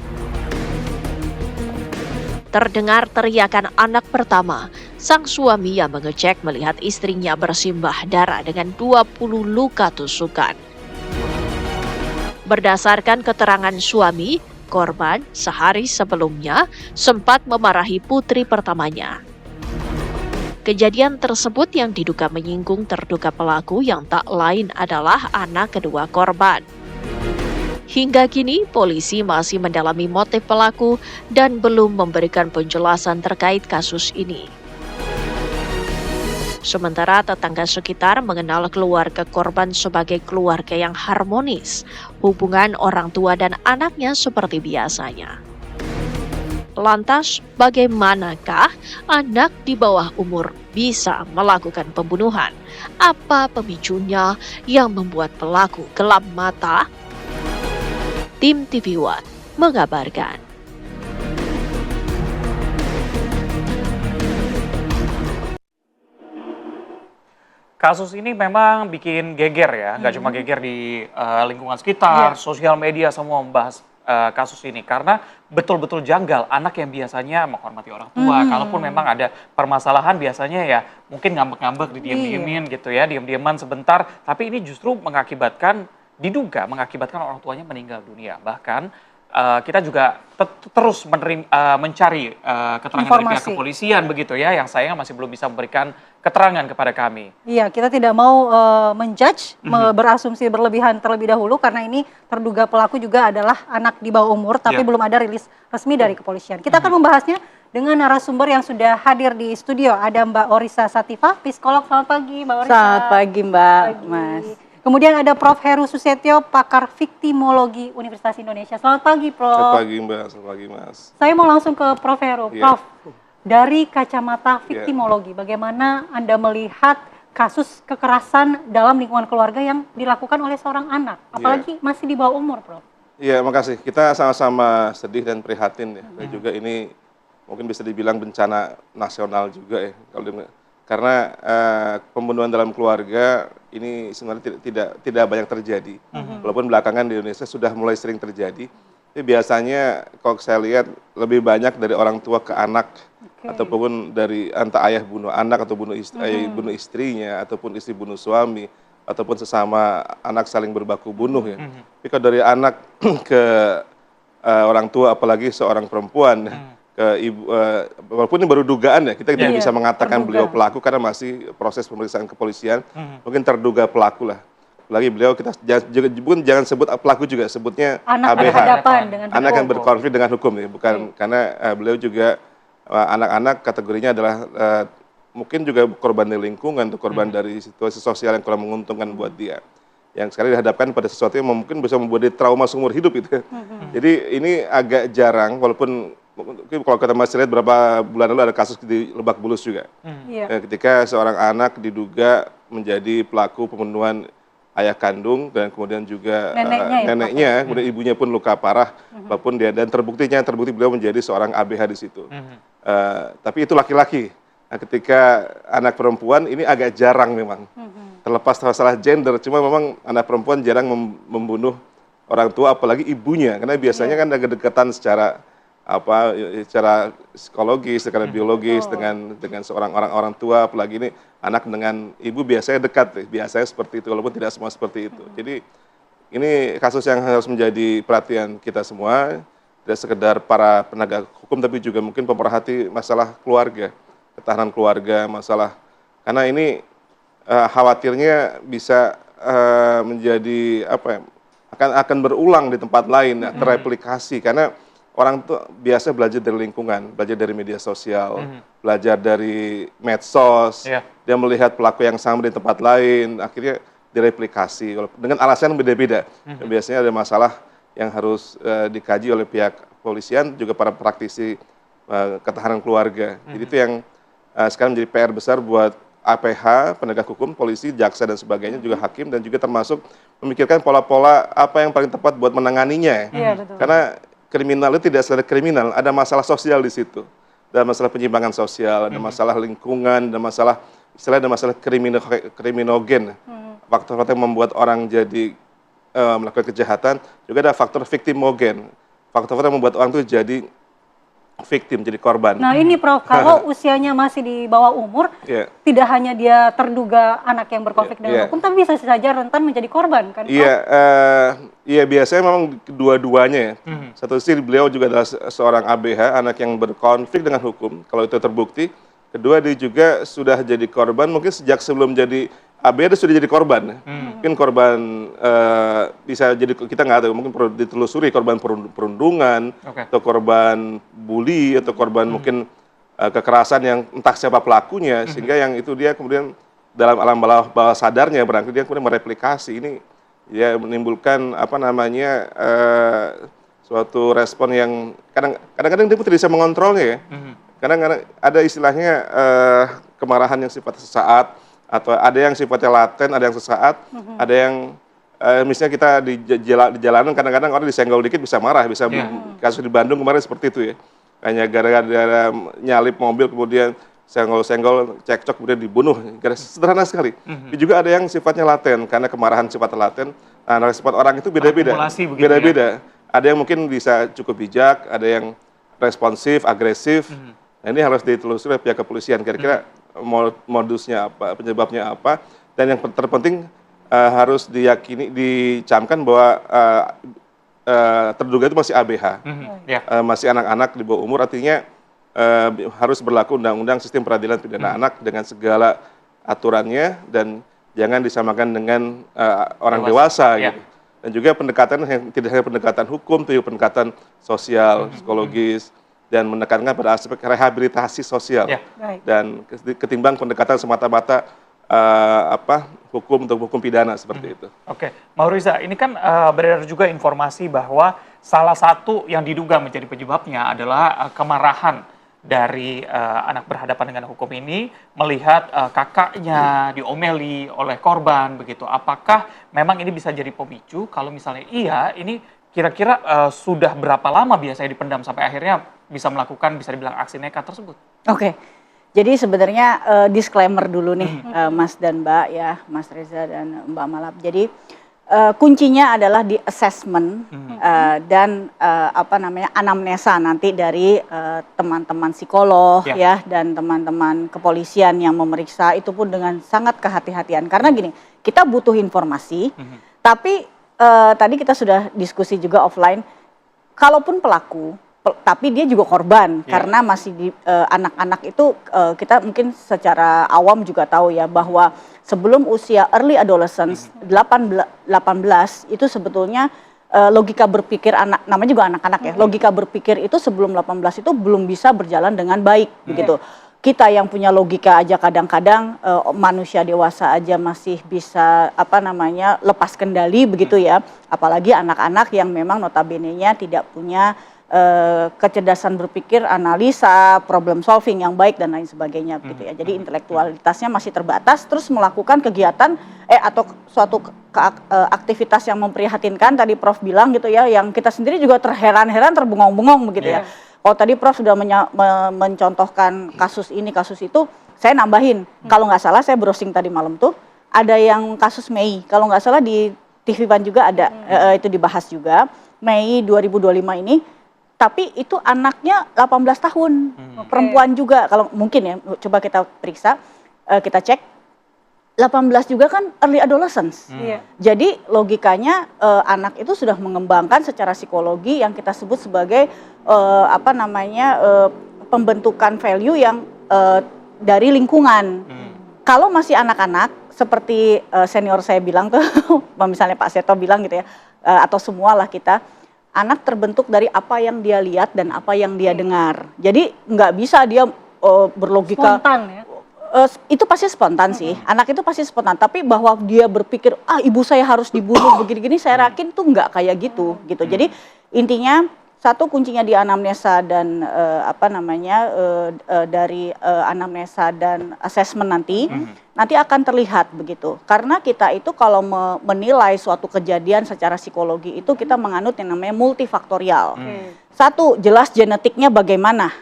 Terdengar teriakan anak pertama, sang suami yang mengecek melihat istrinya bersimbah darah dengan 20 luka tusukan. Berdasarkan keterangan suami, korban sehari sebelumnya sempat memarahi putri pertamanya. Kejadian tersebut yang diduga menyinggung terduga pelaku yang tak lain adalah anak kedua korban. Hingga kini, polisi masih mendalami motif pelaku dan belum memberikan penjelasan terkait kasus ini. Sementara tetangga sekitar mengenal keluarga korban sebagai keluarga yang harmonis. Hubungan orang tua dan anaknya seperti biasanya. Lantas, bagaimanakah anak di bawah umur bisa melakukan pembunuhan? Apa pemicunya yang membuat pelaku gelap mata? Tim TV One mengabarkan. Kasus ini memang bikin geger ya, nggak cuma geger di lingkungan sekitar, sosial media semua membahas kasus ini karena betul-betul janggal anak yang biasanya menghormati orang tua. Kalaupun memang ada permasalahan biasanya ya mungkin ngambek-ngambek didiem-diemin gitu ya, diem-dieman sebentar. Tapi ini justru diduga mengakibatkan orang tuanya meninggal dunia. Bahkan kita juga terus mencari keterangan dari pihak kepolisian begitu ya, yang sayangnya masih belum bisa memberikan keterangan kepada kami. Iya, kita tidak mau menjudge, berasumsi berlebihan terlebih dahulu karena ini terduga pelaku juga adalah anak di bawah umur, tapi belum ada rilis resmi dari kepolisian. Kita akan membahasnya dengan narasumber yang sudah hadir di studio. Ada Mbak Orisa Sativa, psikolog. Selamat pagi Mbak Orisa. Selamat pagi Mbak, Mas. Kemudian ada Prof. Heru Susetio, pakar viktimologi Universitas Indonesia. Selamat pagi, Prof. Selamat pagi, Mbak. Selamat pagi, Mas. Saya mau langsung ke Prof. Heru. Prof, dari kacamata viktimologi, bagaimana Anda melihat kasus kekerasan dalam lingkungan keluarga yang dilakukan oleh seorang anak, apalagi masih di bawah umur, Prof? Iya, makasih. Kita sama-sama sedih dan prihatin ya. Dan juga ini mungkin bisa dibilang bencana nasional juga ya. Karena pembunuhan dalam keluarga ini sebenarnya tidak banyak terjadi. Walaupun belakangan di Indonesia sudah mulai sering terjadi. Tapi biasanya kalau saya lihat lebih banyak dari orang tua ke anak, ataupun dari antara ayah bunuh anak atau bunuh istrinya, ataupun istri bunuh suami, ataupun sesama anak saling berbaku bunuh ya. Tapi kalau dari anak ke orang tua, apalagi seorang perempuan ke ibu, walaupun ini baru dugaan ya, kita tidak bisa mengatakan beliau pelaku karena masih proses pemeriksaan kepolisian, mungkin terduga pelaku lah. Apalagi beliau kita jangan sebut pelaku juga, sebutnya anak ABH, anak yang berkonflik dengan hukum ya, bukan karena beliau juga anak-anak kategorinya adalah mungkin juga korban dari lingkungan, atau korban dari situasi sosial yang kurang menguntungkan buat dia. Yang sekali dihadapkan pada sesuatu yang mungkin bisa membuat dia trauma seumur hidup itu. Jadi ini agak jarang, walaupun kalau kita masih lihat berapa bulan lalu ada kasus di Lebak Bulus juga. Ketika seorang anak diduga menjadi pelaku pembunuhan ayah kandung dan kemudian juga neneknya, kemudian ibunya pun luka parah, walaupun dia dan terbukti beliau menjadi seorang ABH di situ. Tapi itu laki-laki. Nah, ketika anak perempuan ini agak jarang memang. Terlepas masalah gender, cuma memang anak perempuan jarang membunuh orang tua, apalagi ibunya, karena biasanya kan ada kedekatan secara psikologis, secara biologis dengan seorang orang tua, apalagi ini anak dengan ibu biasanya dekat, biasanya seperti itu, walaupun tidak semua seperti itu. Jadi ini kasus yang harus menjadi perhatian kita semua, tidak sekedar para penegak hukum, tapi juga mungkin pemerhati masalah keluarga, ketahanan keluarga, masalah karena ini khawatirnya bisa menjadi akan berulang di tempat lain, terreplikasi karena orang tuh biasa belajar dari lingkungan, belajar dari media sosial, belajar dari medsos, dia melihat pelaku yang sama di tempat lain, akhirnya direplikasi dengan alasan yang beda-beda. Biasanya ada masalah yang harus dikaji oleh pihak kepolisian, juga para praktisi ketahanan keluarga. Jadi itu yang sekarang menjadi PR besar buat APH, penegak hukum, polisi, jaksa dan sebagainya, juga hakim, dan juga termasuk memikirkan pola-pola apa yang paling tepat buat menanganinya. Karena kriminal itu tidak sekedar kriminal, ada masalah sosial di situ. Ada masalah penyimpangan sosial, ada masalah lingkungan, ada masalah kriminogen. Faktor-faktor yang membuat orang jadi melakukan kejahatan, juga ada faktor viktimogen. Faktor-faktor yang membuat orang itu jadi victim, jadi korban. Nah ini Prof, kalau usianya masih di bawah umur, tidak hanya dia terduga anak yang berkonflik dengan hukum, tapi bisa saja rentan menjadi korban, kan? Iya, biasanya memang dua-duanya ya. Satu sisi beliau juga adalah seorang ABH, anak yang berkonflik dengan hukum, kalau itu terbukti, Kedua, dia juga sudah jadi korban, mungkin sejak sebelum jadi AB dia sudah jadi korban. Mungkin korban bisa jadi, kita nggak tahu, mungkin perlu ditelusuri korban perundungan, atau korban bully, atau korban mungkin kekerasan yang entah siapa pelakunya, sehingga yang itu dia kemudian dalam alam bawah sadarnya barangkali dia kemudian mereplikasi ini, ya menimbulkan apa namanya suatu respon yang kadang-kadang dia pun tidak bisa mengontrolnya ya. Kadang-kadang ada istilahnya kemarahan yang sifatnya sesaat, atau ada yang sifatnya laten, ada yang sesaat, ada yang misalnya kita di jalanan kadang-kadang orang disenggol dikit bisa marah, bisa kasus di Bandung kemarin seperti itu ya. Hanya gara-gara nyalip mobil kemudian senggol-senggol, cekcok kemudian dibunuh, sederhana sekali. Tapi juga ada yang sifatnya laten, karena kemarahan sifatnya laten. Nah, sifat orang itu beda-beda. Beda-beda. Ada yang mungkin bisa cukup bijak, ada yang responsif, agresif. Nah, ini harus ditelusuri oleh pihak kepolisian. Kira-kira modusnya apa, penyebabnya apa, dan yang terpenting harus diyakini, dicamkan bahwa terduga itu masih ABH, masih anak-anak di bawah umur, artinya harus berlaku undang-undang sistem peradilan pidana anak dengan segala aturannya, dan jangan disamakan dengan orang dewasa gitu. Dan juga pendekatan yang tidak hanya pendekatan hukum, tapi pendekatan sosial, psikologis, dan menekankan pada aspek rehabilitasi sosial, dan ketimbang pendekatan semata-mata hukum untuk hukum pidana seperti itu. Oke, Mauriza, ini kan beredar juga informasi bahwa salah satu yang diduga menjadi penyebabnya adalah kemarahan dari anak berhadapan dengan hukum ini melihat kakaknya diomeli oleh korban begitu. Apakah memang ini bisa jadi pemicu? Kalau misalnya iya, ini kira-kira sudah berapa lama biasanya dipendam sampai akhirnya bisa melakukan, bisa dibilang aksi nekat tersebut? Oke, jadi sebenarnya disclaimer dulu nih Mas dan Mbak ya, Mas Reza dan Mbak Malap. Jadi kuncinya adalah di assessment dan anamnesa nanti dari teman-teman psikolog ya, dan teman-teman kepolisian yang memeriksa, itu pun dengan sangat kehati-hatian. Karena gini, kita butuh informasi, tapi tadi kita sudah diskusi juga offline, kalaupun pelaku, tapi dia juga korban, karena masih di anak-anak itu kita mungkin secara awam juga tahu ya, bahwa sebelum usia early adolescence 18 itu sebetulnya logika berpikir anak, namanya juga anak-anak ya, logika berpikir itu sebelum 18 itu belum bisa berjalan dengan baik begitu. Kita yang punya logika aja kadang-kadang manusia dewasa aja masih bisa lepas kendali begitu ya, apalagi anak-anak yang memang notabene-nya tidak punya kecerdasan berpikir, analisa, problem solving yang baik dan lain sebagainya gitu ya. Jadi intelektualitasnya masih terbatas, terus melakukan kegiatan atau suatu aktivitas yang memprihatinkan, tadi Prof bilang gitu ya, yang kita sendiri juga terheran-heran, terbengong-bengong begitu ya. Kalau tadi Prof sudah mencontohkan kasus ini, kasus itu, saya nambahin. Kalau nggak salah, saya browsing tadi malam tuh, ada yang kasus Mei, kalau nggak salah di TV One juga ada, itu dibahas juga, Mei 2025 ini. Tapi itu anaknya 18 tahun, perempuan juga, kalau mungkin ya, coba kita periksa, kita cek, 18 juga kan early adolescence. Jadi logikanya anak itu sudah mengembangkan secara psikologi yang kita sebut sebagai pembentukan value yang dari lingkungan. Kalau masih anak-anak, seperti senior saya bilang tuh, misalnya Pak Seto bilang gitu ya, atau semualah kita, anak terbentuk dari apa yang dia lihat dan apa yang dia dengar. Jadi nggak bisa dia berlogika. Spontan ya? Itu pasti spontan sih. Anak itu pasti spontan. Tapi bahwa dia berpikir, ibu saya harus dibunuh begini-gini, saya yakin tuh nggak kayak gitu. Jadi intinya satu, kuncinya di anamnesa dan dari anamnesa dan asesmen nanti akan terlihat begitu. Karena kita itu kalau menilai suatu kejadian secara psikologi itu kita menganut yang namanya multifaktorial. Satu, jelas genetiknya bagaimana.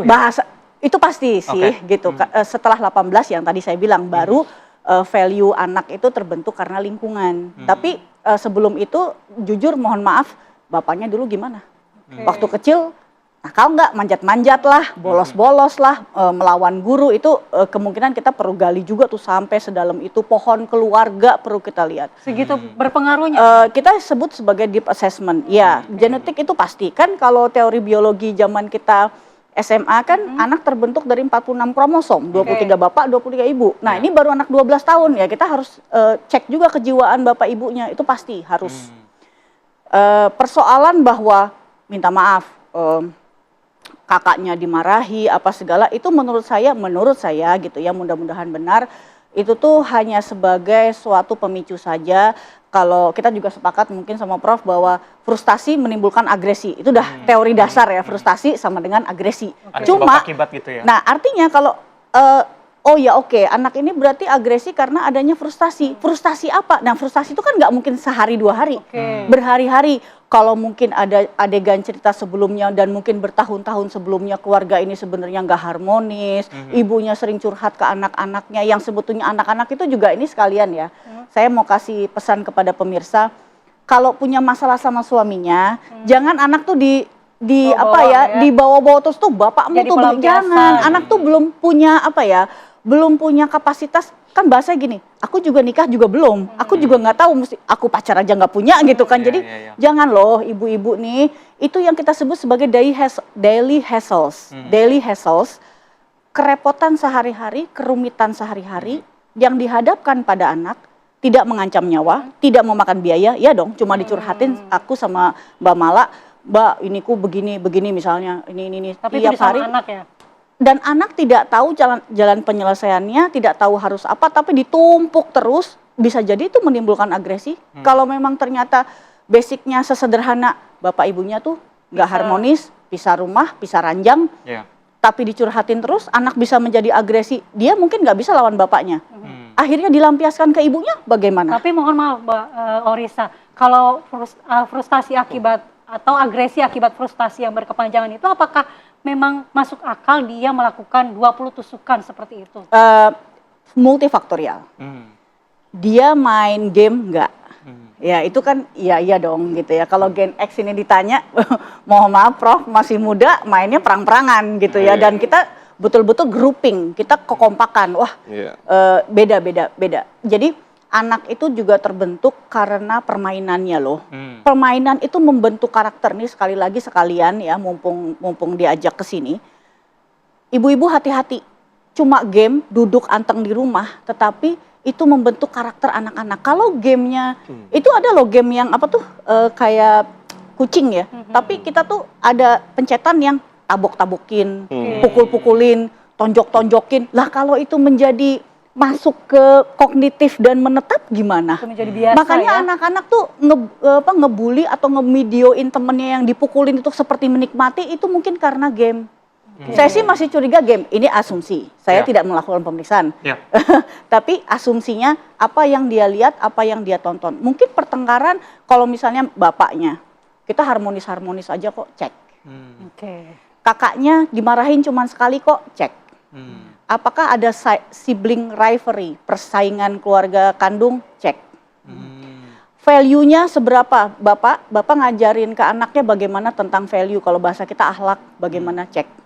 Bahasa itu pasti sih gitu. Setelah 18 yang tadi saya bilang, baru value anak itu terbentuk karena lingkungan. Tapi sebelum itu jujur mohon maaf, bapaknya dulu gimana? Waktu kecil nakal nggak, manjat-manjat lah, bolos-bolos lah, melawan guru, itu kemungkinan kita perlu gali juga tuh sampai sedalam itu. Pohon keluarga perlu kita lihat. Segitu berpengaruhnya? Kita sebut sebagai deep assessment. Ya, genetik itu pasti. Kan kalau teori biologi zaman kita SMA kan anak terbentuk dari 46 kromosom, 23 bapak, 23 ibu. Nah, ini baru anak 12 tahun ya, kita harus cek juga kejiwaan bapak ibunya, itu pasti harus. Persoalan bahwa minta maaf, kakaknya dimarahi apa segala, itu menurut saya gitu ya, mudah-mudahan benar, itu tuh hanya sebagai suatu pemicu saja. Kalau kita juga sepakat mungkin sama Prof bahwa frustasi menimbulkan agresi. Itu udah teori dasar ya, frustasi sama dengan agresi. Cuma, akibat gitu ya. nah artinya kalau, anak ini berarti agresi karena adanya frustasi. Frustasi apa? Nah frustasi itu kan nggak mungkin sehari 2 hari, berhari-hari. Kalau mungkin ada adegan cerita sebelumnya dan mungkin bertahun-tahun sebelumnya keluarga ini sebenarnya nggak harmonis, ibunya sering curhat ke anak-anaknya, yang sebetulnya anak-anak itu juga ini sekalian ya. Saya mau kasih pesan kepada pemirsa, kalau punya masalah sama suaminya, jangan anak tuh dibawa-bawa terus tuh bapakmu tuh jangan. Anak tuh belum punya belum punya kapasitas. Kan bahasa gini, aku juga nikah juga belum, aku juga nggak tahu, mesti aku pacar aja nggak punya gitu kan. Jadi jangan loh ibu-ibu nih, itu yang kita sebut sebagai daily hassles, kerepotan sehari-hari, kerumitan sehari-hari yang dihadapkan pada anak, tidak mengancam nyawa, tidak memakan biaya, ya dong, cuma dicurhatin aku sama Mbak Mala, Mbak iniku begini misalnya, ini tapi tiap hari anak ya. Dan anak tidak tahu jalan penyelesaiannya, tidak tahu harus apa, tapi ditumpuk terus, bisa jadi itu menimbulkan agresi. Kalau memang ternyata basicnya sesederhana, bapak ibunya tuh nggak harmonis, pisah rumah, pisah ranjang, tapi dicurhatin terus, anak bisa menjadi agresi, dia mungkin nggak bisa lawan bapaknya. Akhirnya dilampiaskan ke ibunya, bagaimana? Tapi mohon maaf Mbak Orisa, kalau frustasi akibat atau agresi akibat frustasi yang berkepanjangan itu, apakah memang masuk akal dia melakukan 20 tusukan seperti itu? Multifaktorial. Dia main game enggak? Ya itu kan iya dong gitu ya. Kalau Gen X ini ditanya, mohon maaf Prof, masih muda mainnya perang-perangan gitu ya. Dan kita betul-betul grouping, kita kekompakan. Wah beda. Jadi anak itu juga terbentuk karena permainannya loh. Permainan itu membentuk karakter nih, sekalian ya, mumpung diajak ke sini. Ibu-ibu hati-hati. Cuma game, duduk anteng di rumah, tetapi itu membentuk karakter anak-anak. Kalau gamenya itu ada loh game yang kayak kucing ya. Tapi kita tuh ada pencetan yang tabok-tabokin, pukul-pukulin, tonjok-tonjokin. Lah kalau itu menjadi masuk ke kognitif dan menetap gimana? Itu menjadi biasa. Makanya anak-anak tuh ngebully atau ngevideoin temennya yang dipukulin itu seperti menikmati, itu mungkin karena game. Saya sih masih curiga game. Ini asumsi. Saya tidak melakukan pemeriksaan. Tapi asumsinya apa yang dia lihat, apa yang dia tonton. Mungkin pertengkaran kalau misalnya bapaknya, kita harmonis-harmonis aja kok, cek. Kakaknya dimarahin cuma sekali kok, cek. Apakah ada sibling rivalry, persaingan keluarga kandung, cek. Value-nya seberapa, bapak ngajarin ke anaknya bagaimana tentang value, kalau bahasa kita akhlak, bagaimana, cek.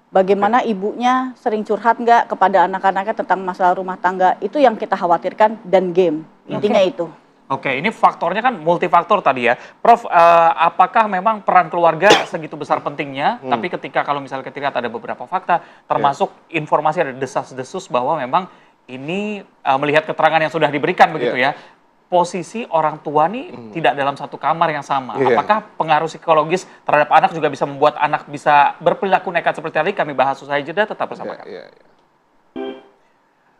Bagaimana ibunya sering curhat nggak kepada anak-anaknya tentang masalah rumah tangga, itu yang kita khawatirkan, dan game, intinya itu. Oke, ini faktornya kan multifaktor tadi ya. Prof, apakah memang peran keluarga segitu besar pentingnya, tapi kalau misalnya kita lihat ada beberapa fakta, termasuk informasi ada desas-desus bahwa memang ini melihat keterangan yang sudah diberikan begitu ya, posisi orang tua nih tidak dalam satu kamar yang sama. Apakah pengaruh psikologis terhadap anak juga bisa membuat anak bisa berperilaku nekat seperti tadi? Kami bahas usai jeda, tetap bersama kami.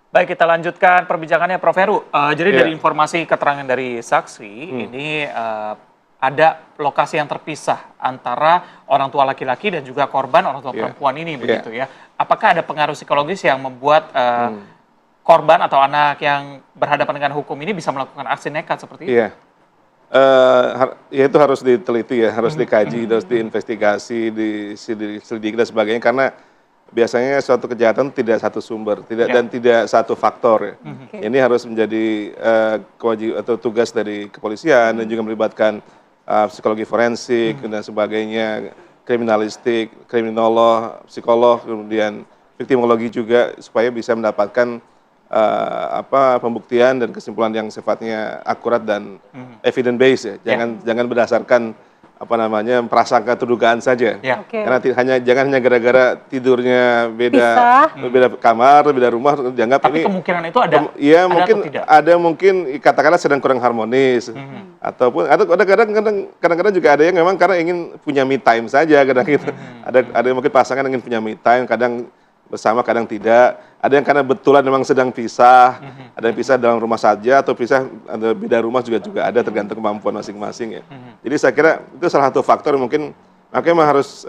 Baik, kita lanjutkan perbincangannya Prof Heru. Jadi dari informasi keterangan dari saksi, ini ada lokasi yang terpisah antara orang tua laki-laki dan juga korban orang tua perempuan ini begitu ya. Apakah ada pengaruh psikologis yang membuat korban atau anak yang berhadapan dengan hukum ini bisa melakukan aksi nekat seperti itu? Ya itu harus diteliti ya, harus dikaji, harus diinvestigasi, diselidiki dan sebagainya, karena biasanya suatu kejahatan tidak satu sumber, dan tidak satu faktor. Ini harus menjadi kewajiban atau tugas dari kepolisian dan juga melibatkan psikologi forensik dan sebagainya, kriminalistik, kriminolog, psikolog, kemudian viktimologi juga, supaya bisa mendapatkan pembuktian dan kesimpulan yang sifatnya akurat dan evidence based ya. Jangan berdasarkan prasangka atau dugaan saja. Ya. Karena jangan hanya gara-gara tidurnya beda kamar, beda rumah dianggap Tapi ini. kemungkinan itu ada. Iya, mungkin atau tidak? ada, mungkin katakanlah sedang kurang harmonis. Atau kadang-kadang juga ada yang memang karena ingin punya me time saja kadang gitu. Ada yang mungkin pasangan ingin punya me time, kadang bersama kadang tidak. Ada yang karena betulan memang sedang pisah, ada yang pisah dalam rumah saja atau pisah ada beda rumah juga ada, tergantung kemampuan masing-masing ya. Jadi saya kira itu salah satu faktor mungkin makanya memang harus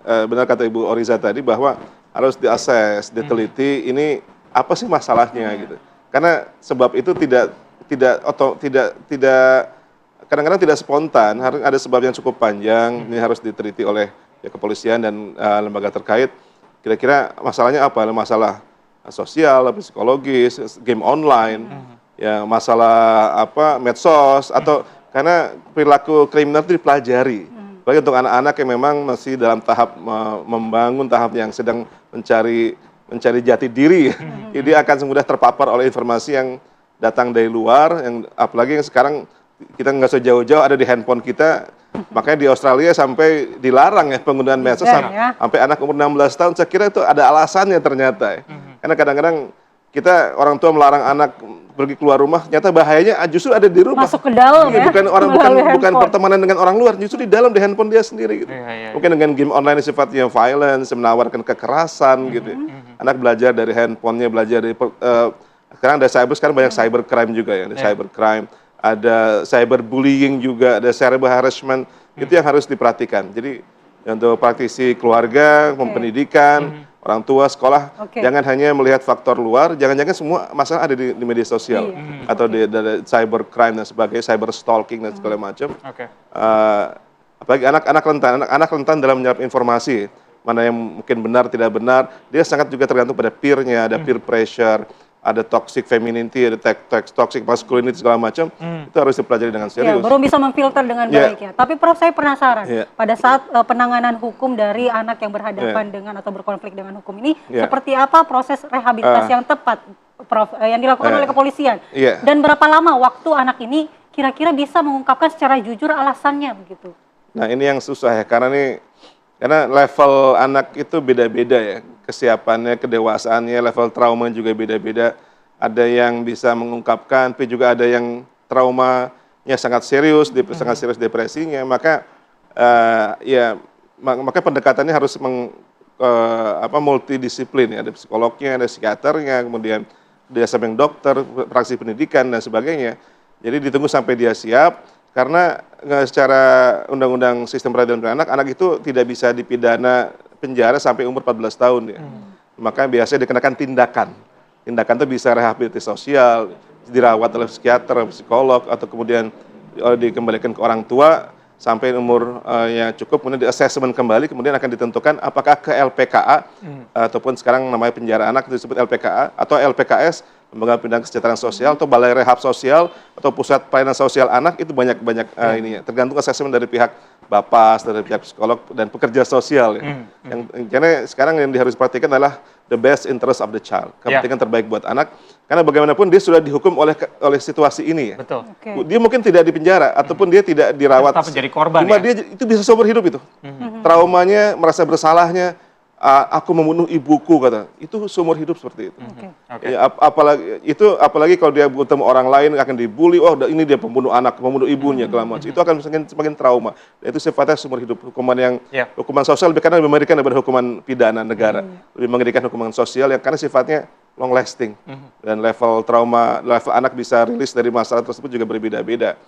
benar kata Ibu Oriza tadi bahwa harus diakses, diteliti ini apa sih masalahnya gitu. Karena sebab itu tidak kadang-kadang tidak spontan, harus ada sebab yang cukup panjang, ini harus diteliti oleh kepolisian dan lembaga terkait. Kira-kira masalahnya apa? Masalah sosial, psikologis, game online, ya masalah medsos atau karena perilaku kriminal itu dipelajari. Apalagi untuk anak-anak yang memang masih dalam tahap membangun tahap yang sedang mencari jati diri. Jadi akan mudah terpapar oleh informasi yang datang dari luar, yang apalagi yang sekarang kita nggak usah jauh-jauh ada di handphone kita. Makanya di Australia sampai dilarang ya penggunaan medsos sampai anak umur 16 tahun. Saya kira itu ada alasannya ternyata ya. Karena kadang-kadang kita orang tua melarang anak pergi keluar rumah, ternyata bahayanya justru ada di rumah. Masuk ke dalam ya. Bukan pertemanan dengan orang luar, justru di dalam di handphone dia sendiri gitu. Mungkin dengan game online sifatnya violence, menawarkan kekerasan gitu. Anak belajar dari handphonenya, belajar dari sekarang banyak cybercrime juga ya, ada cybercrime. Ada cyberbullying juga, ada cyber harassment, itu yang harus diperhatikan. Jadi untuk praktisi keluarga, pendidikan, orang tua, sekolah, jangan hanya melihat faktor luar, jangan-jangan semua masalah ada di media sosial atau di cybercrime dan sebagainya, cyber stalking dan segala macam. Apalagi anak rentan dalam menyerap informasi, mana yang mungkin benar tidak benar, dia sangat juga tergantung pada peer-nya, ada peer pressure. Ada toxic femininity, ada toxic masculinity segala macam, itu harus dipelajari dengan serius. Baru bisa memfilter dengan baik ya. Tapi Prof, saya penasaran pada saat penanganan hukum dari anak yang berhadapan dengan atau berkonflik dengan hukum ini, seperti apa proses rehabilitasi yang tepat, Prof, yang dilakukan oleh kepolisian? Dan berapa lama waktu anak ini kira-kira bisa mengungkapkan secara jujur alasannya begitu? Nah ini yang susah ya, karena level anak itu beda-beda ya, kesiapannya, kedewasaannya, level trauma juga beda-beda. Ada yang bisa mengungkapkan, tapi juga ada yang traumanya sangat serius depresinya. Maka maka pendekatannya harus multidisiplin ya. Ada psikolognya, ada psikiaternya, kemudian dia sampai dokter, praktisi pendidikan dan sebagainya. Jadi ditunggu sampai dia siap. Karena secara undang-undang sistem peradilan anak itu tidak bisa dipidana penjara sampai umur 14 tahun ya. Maka biasanya dikenakan tindakan. Tindakan itu bisa rehabilitasi sosial, dirawat oleh psikiater, psikolog, atau kemudian dikembalikan ke orang tua sampai umur yang cukup, kemudian di-assessment kembali, kemudian akan ditentukan apakah ke LPKA ataupun sekarang namanya penjara anak itu disebut LPKA atau LPKS, Lembaga Pendidikan Kesejahteraan Sosial atau Balai Rehab Sosial atau Pusat Pelayanan Sosial Anak, itu banyak ininya. Tergantung assessment dari pihak Bapas, dari pihak psikolog dan pekerja sosial ya. Karena sekarang yang harus diperhatikan adalah the best interest of the child, kepentingan terbaik buat anak. Karena bagaimanapun dia sudah dihukum oleh situasi ini ya. Betul. Dia mungkin tidak di penjara ataupun dia tidak dirawat. Tetap menjadi korban cuma ya. dia itu bisa seumur hidup itu. Traumanya, merasa bersalahnya, aku membunuh ibuku kata. Itu seumur hidup seperti itu. Ya, apalagi kalau dia bertemu orang lain akan dibully, ini dia pembunuh anak, pembunuh ibunya segala macam. Itu akan semakin trauma. Dan itu sifatnya seumur hidup. Hukuman sosial karena lebih mengerikan daripada hukuman pidana negara. Lebih mengerikan hukuman sosial yang karena sifatnya long lasting. Dan level trauma, level anak bisa rilis dari masalah tersebut juga berbeda-beda.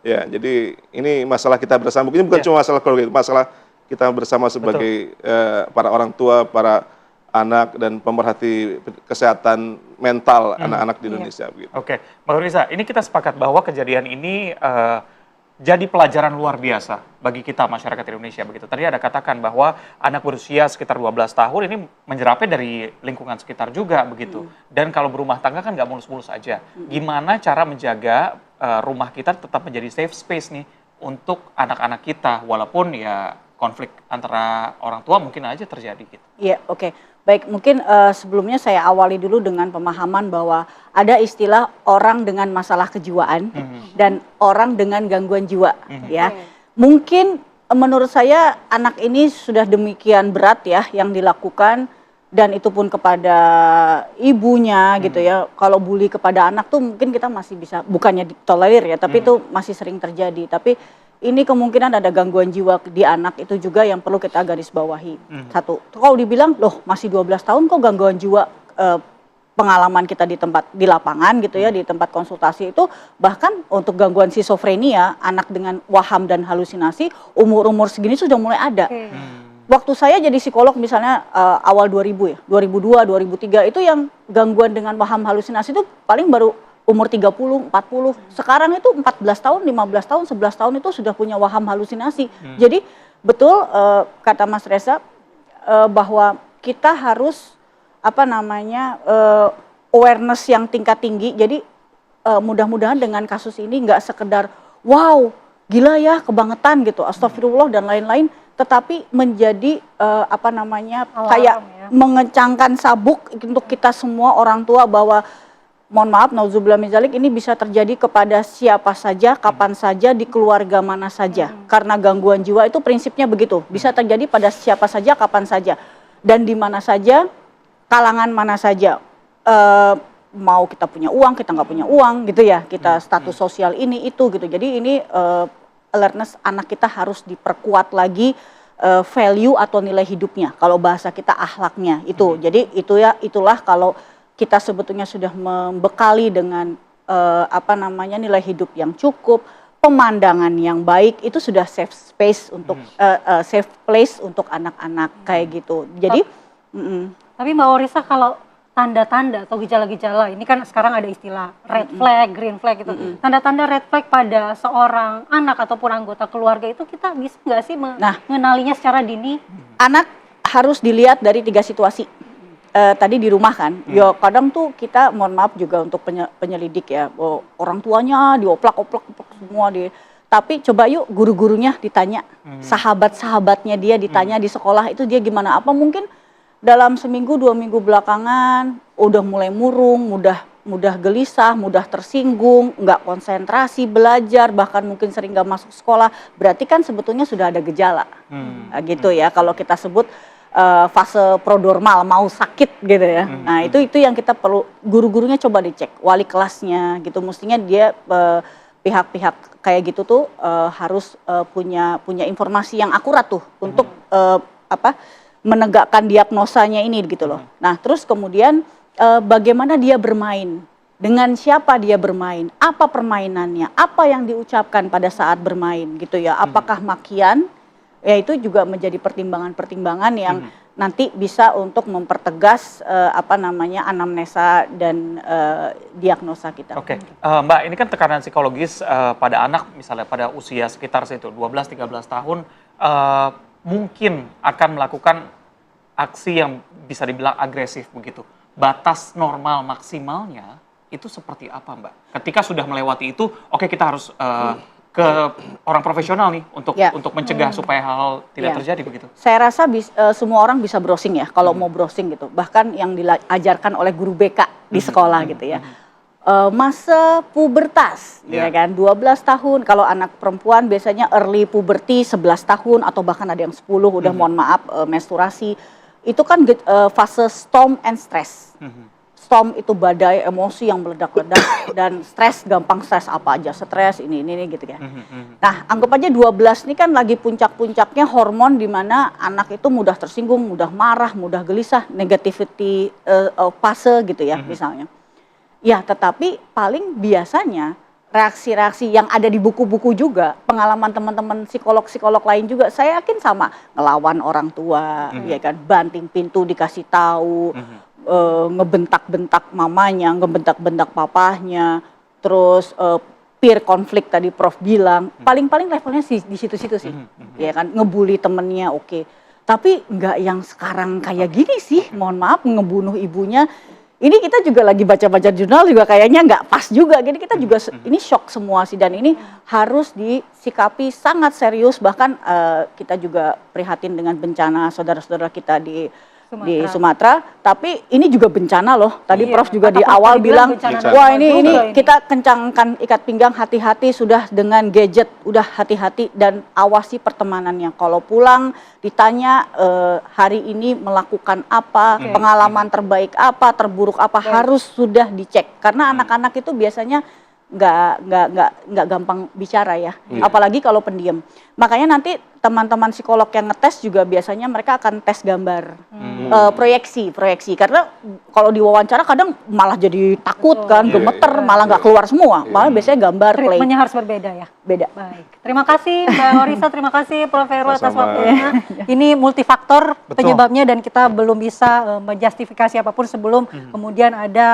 Ya, jadi ini masalah kita bersama. Mungkin bukan cuma masalah keluarga, masalah kita bersama sebagai para orang tua, para anak dan pemerhati kesehatan mental anak-anak di Indonesia. Begitu. Mbak Riza, ini kita sepakat bahwa kejadian ini jadi pelajaran luar biasa bagi kita masyarakat Indonesia begitu. Tadi ada katakan bahwa anak berusia sekitar 12 tahun ini menjerapnya dari lingkungan sekitar juga begitu. Dan kalau berumah tangga kan nggak mulus-mulus aja. Gimana cara menjaga rumah kita tetap menjadi safe space nih untuk anak-anak kita, walaupun ya konflik antara orang tua mungkin aja terjadi gitu. Iya, baik, mungkin sebelumnya saya awali dulu dengan pemahaman bahwa ada istilah orang dengan masalah kejiwaan dan orang dengan gangguan jiwa ya. mungkin menurut saya anak ini sudah demikian berat ya yang dilakukan, dan itu pun kepada ibunya gitu ya. Kalau bully kepada anak tuh mungkin kita masih bisa, bukannya ditolerir ya, tapi itu masih sering terjadi. Tapi ini kemungkinan ada gangguan jiwa di anak, itu juga yang perlu kita garis bawahi. Satu, kalau dibilang loh masih 12 tahun kok gangguan jiwa, pengalaman kita di lapangan gitu ya, di tempat konsultasi itu bahkan untuk gangguan skizofrenia, anak dengan waham dan halusinasi umur-umur segini sudah mulai ada. Waktu saya jadi psikolog misalnya awal 2000 ya, 2002, 2003 itu yang gangguan dengan waham halusinasi itu paling baru umur 30, 40. Sekarang itu 14 tahun, 15 tahun, 11 tahun itu sudah punya waham halusinasi. Jadi betul kata Mas Reza bahwa kita harus awareness yang tingkat tinggi. Jadi mudah-mudahan dengan kasus ini nggak sekedar wow gila ya kebangetan gitu, astagfirullah dan lain-lain, tetapi menjadi kayak mengencangkan sabuk untuk kita semua orang tua bahwa mohon maaf, nauzubillah min dzalik, ini bisa terjadi kepada siapa saja, kapan saja, di keluarga mana saja. Karena gangguan jiwa itu prinsipnya begitu, bisa terjadi pada siapa saja, kapan saja, dan di mana saja, kalangan mana saja. Mau kita punya uang, kita nggak punya uang gitu ya, kita status sosial ini itu gitu. Jadi ini awareness anak kita harus diperkuat lagi, value atau nilai hidupnya. Kalau bahasa kita akhlaknya itu. Jadi itulah kalau kita sebetulnya sudah membekali dengan nilai hidup yang cukup, pemandangan yang baik, itu sudah safe space untuk safe place untuk anak-anak kayak gitu. Jadi tapi Mbak Orisa, kalau tanda-tanda atau gejala-gejala, ini kan sekarang ada istilah red flag, green flag gitu. Tanda-tanda red flag pada seorang anak ataupun anggota keluarga itu kita bisa nggak sih mengenalinya secara dini? Anak harus dilihat dari 3 situasi. Tadi di rumah kan, ya kadang tuh kita mohon maaf juga untuk penyelidik ya, orang tuanya dioplak-oplak semua tapi coba yuk guru-gurunya ditanya, sahabat-sahabatnya dia ditanya di sekolah itu dia gimana, apa mungkin dalam seminggu 2 minggu belakangan udah mulai murung, mudah gelisah, mudah tersinggung, nggak konsentrasi belajar, bahkan mungkin sering nggak masuk sekolah, berarti kan sebetulnya sudah ada gejala, gitu ya. Kalau kita sebut fase prodormal, mau sakit gitu ya. Nah itu yang kita perlu, guru-gurunya coba dicek, wali kelasnya gitu, mestinya dia pihak-pihak kayak gitu tuh harus punya informasi yang akurat tuh untuk menegakkan diagnosanya ini gitu loh. Nah terus kemudian bagaimana dia bermain, dengan siapa dia bermain, apa permainannya, apa yang diucapkan pada saat bermain gitu ya, apakah makian, ya itu juga menjadi pertimbangan-pertimbangan yang nanti bisa untuk mempertegas anamnesa dan diagnosa kita. Oke, Mbak, ini kan tekanan psikologis pada anak misalnya pada usia sekitar 12-13 tahun mungkin akan melakukan aksi yang bisa dibilang agresif begitu. Batas normal maksimalnya itu seperti apa, Mbak? Ketika sudah melewati itu, oke, kita harus ke orang profesional nih untuk mencegah supaya hal tidak terjadi begitu. Saya rasa semua orang bisa browsing ya, kalau mau browsing gitu. Bahkan yang diajarkan oleh guru BK di sekolah gitu ya. Masa pubertas, ya kan, 12 tahun. Kalau anak perempuan biasanya early puberty 11 tahun atau bahkan ada yang 10 udah mohon maaf menstruasi. Itu kan fase storm and stress. Storm itu badai emosi yang meledak-ledak, dan stres, gampang stres apa aja, stres ini gitu ya. Nah, anggap aja 12 ini kan lagi puncak-puncaknya hormon di mana anak itu mudah tersinggung, mudah marah, mudah gelisah, negativity fase gitu ya misalnya. Ya, tetapi paling biasanya reaksi-reaksi yang ada di buku-buku juga, pengalaman teman-teman psikolog-psikolog lain juga, saya yakin sama, ngelawan orang tua, ya kan, banting pintu dikasih tahu, ngebentak-bentak mamanya, ngebentak-bentak papahnya, terus peer konflik tadi Prof bilang, paling-paling levelnya di situ-situ sih, ya kan, ngebully temennya oke. Tapi nggak yang sekarang kayak gini sih, mohon maaf, ngebunuh ibunya. Ini kita juga lagi baca-baca jurnal juga kayaknya nggak pas juga, jadi kita juga ini shock semua sih, dan ini harus disikapi sangat serius. Bahkan kita juga prihatin dengan bencana saudara-saudara kita di di Sumatera, tapi ini juga bencana loh. Tadi Prof juga di Prof awal tadi bilang, bencana wah juga ini kita kencangkan ikat pinggang, hati-hati sudah dengan gadget, udah hati-hati dan awasi pertemanannya. Kalau pulang ditanya hari ini melakukan apa, pengalaman terbaik apa, terburuk apa, harus sudah dicek. Karena anak-anak itu biasanya nggak gampang bicara ya, apalagi kalau pendiam. Makanya nanti teman-teman psikolog yang ngetes juga biasanya mereka akan tes gambar, proyeksi, karena kalau diwawancara kadang malah jadi takut kan, gemeter, malah nggak keluar semua, malah biasanya gambar, play. Treatmentnya harus berbeda ya? Beda. Baik, terima kasih Mbak Orisa, terima kasih Prof. Heru atas waktunya. Ini multifaktor penyebabnya dan kita belum bisa menjustifikasi apapun sebelum kemudian ada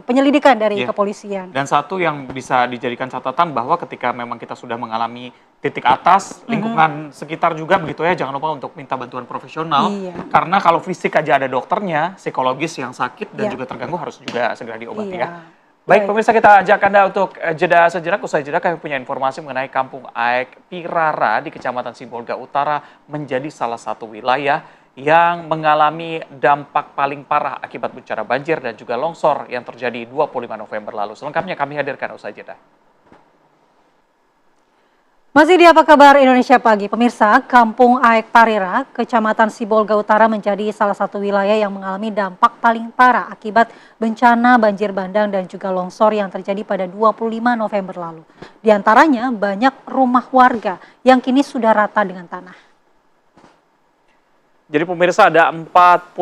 penyelidikan dari kepolisian. Dan satu yang bisa dijadikan catatan bahwa ketika memang kita sudah mengalami titik atas, lingkungan sekitar juga begitu ya, jangan lupa untuk minta bantuan profesional. Karena kalau fisik aja ada dokternya, psikologis yang sakit dan juga terganggu harus juga segera diobati ya. Baik pemirsa, kita ajak Anda untuk jeda sejenak. Usai jeda kami punya informasi mengenai Kampung Aek Pirara di Kecamatan Sibolga Utara menjadi salah satu wilayah yang mengalami dampak paling parah akibat bencana banjir dan juga longsor yang terjadi 25 November lalu. Selengkapnya kami hadirkan usai jeda. Masih di Apa Kabar Indonesia Pagi, pemirsa, Kampung Aek Parira, Kecamatan Sibolga Utara menjadi salah satu wilayah yang mengalami dampak paling parah akibat bencana banjir bandang dan juga longsor yang terjadi pada 25 November lalu. Di antaranya banyak rumah warga yang kini sudah rata dengan tanah. Jadi pemirsa, ada 48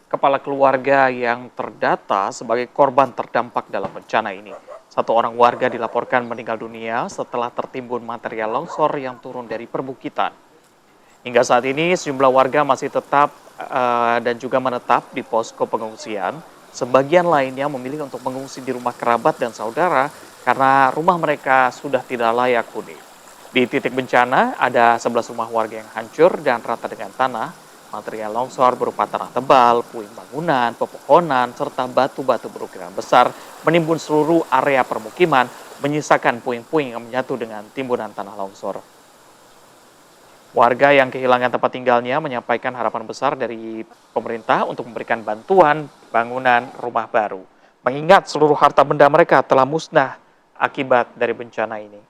kepala keluarga yang terdata sebagai korban terdampak dalam bencana ini. Satu orang warga dilaporkan meninggal dunia setelah tertimbun material longsor yang turun dari perbukitan. Hingga saat ini sejumlah warga masih tetap dan juga menetap di posko pengungsian. Sebagian lainnya memilih untuk mengungsi di rumah kerabat dan saudara karena rumah mereka sudah tidak layak huni. Di titik bencana ada 11 rumah warga yang hancur dan rata dengan tanah. Material longsor berupa tanah tebal, puing bangunan, pepohonan, serta batu-batu berukuran besar menimbun seluruh area permukiman, menyisakan puing-puing yang menyatu dengan timbunan tanah longsor. Warga yang kehilangan tempat tinggalnya menyampaikan harapan besar dari pemerintah untuk memberikan bantuan bangunan rumah baru, mengingat seluruh harta benda mereka telah musnah akibat dari bencana ini.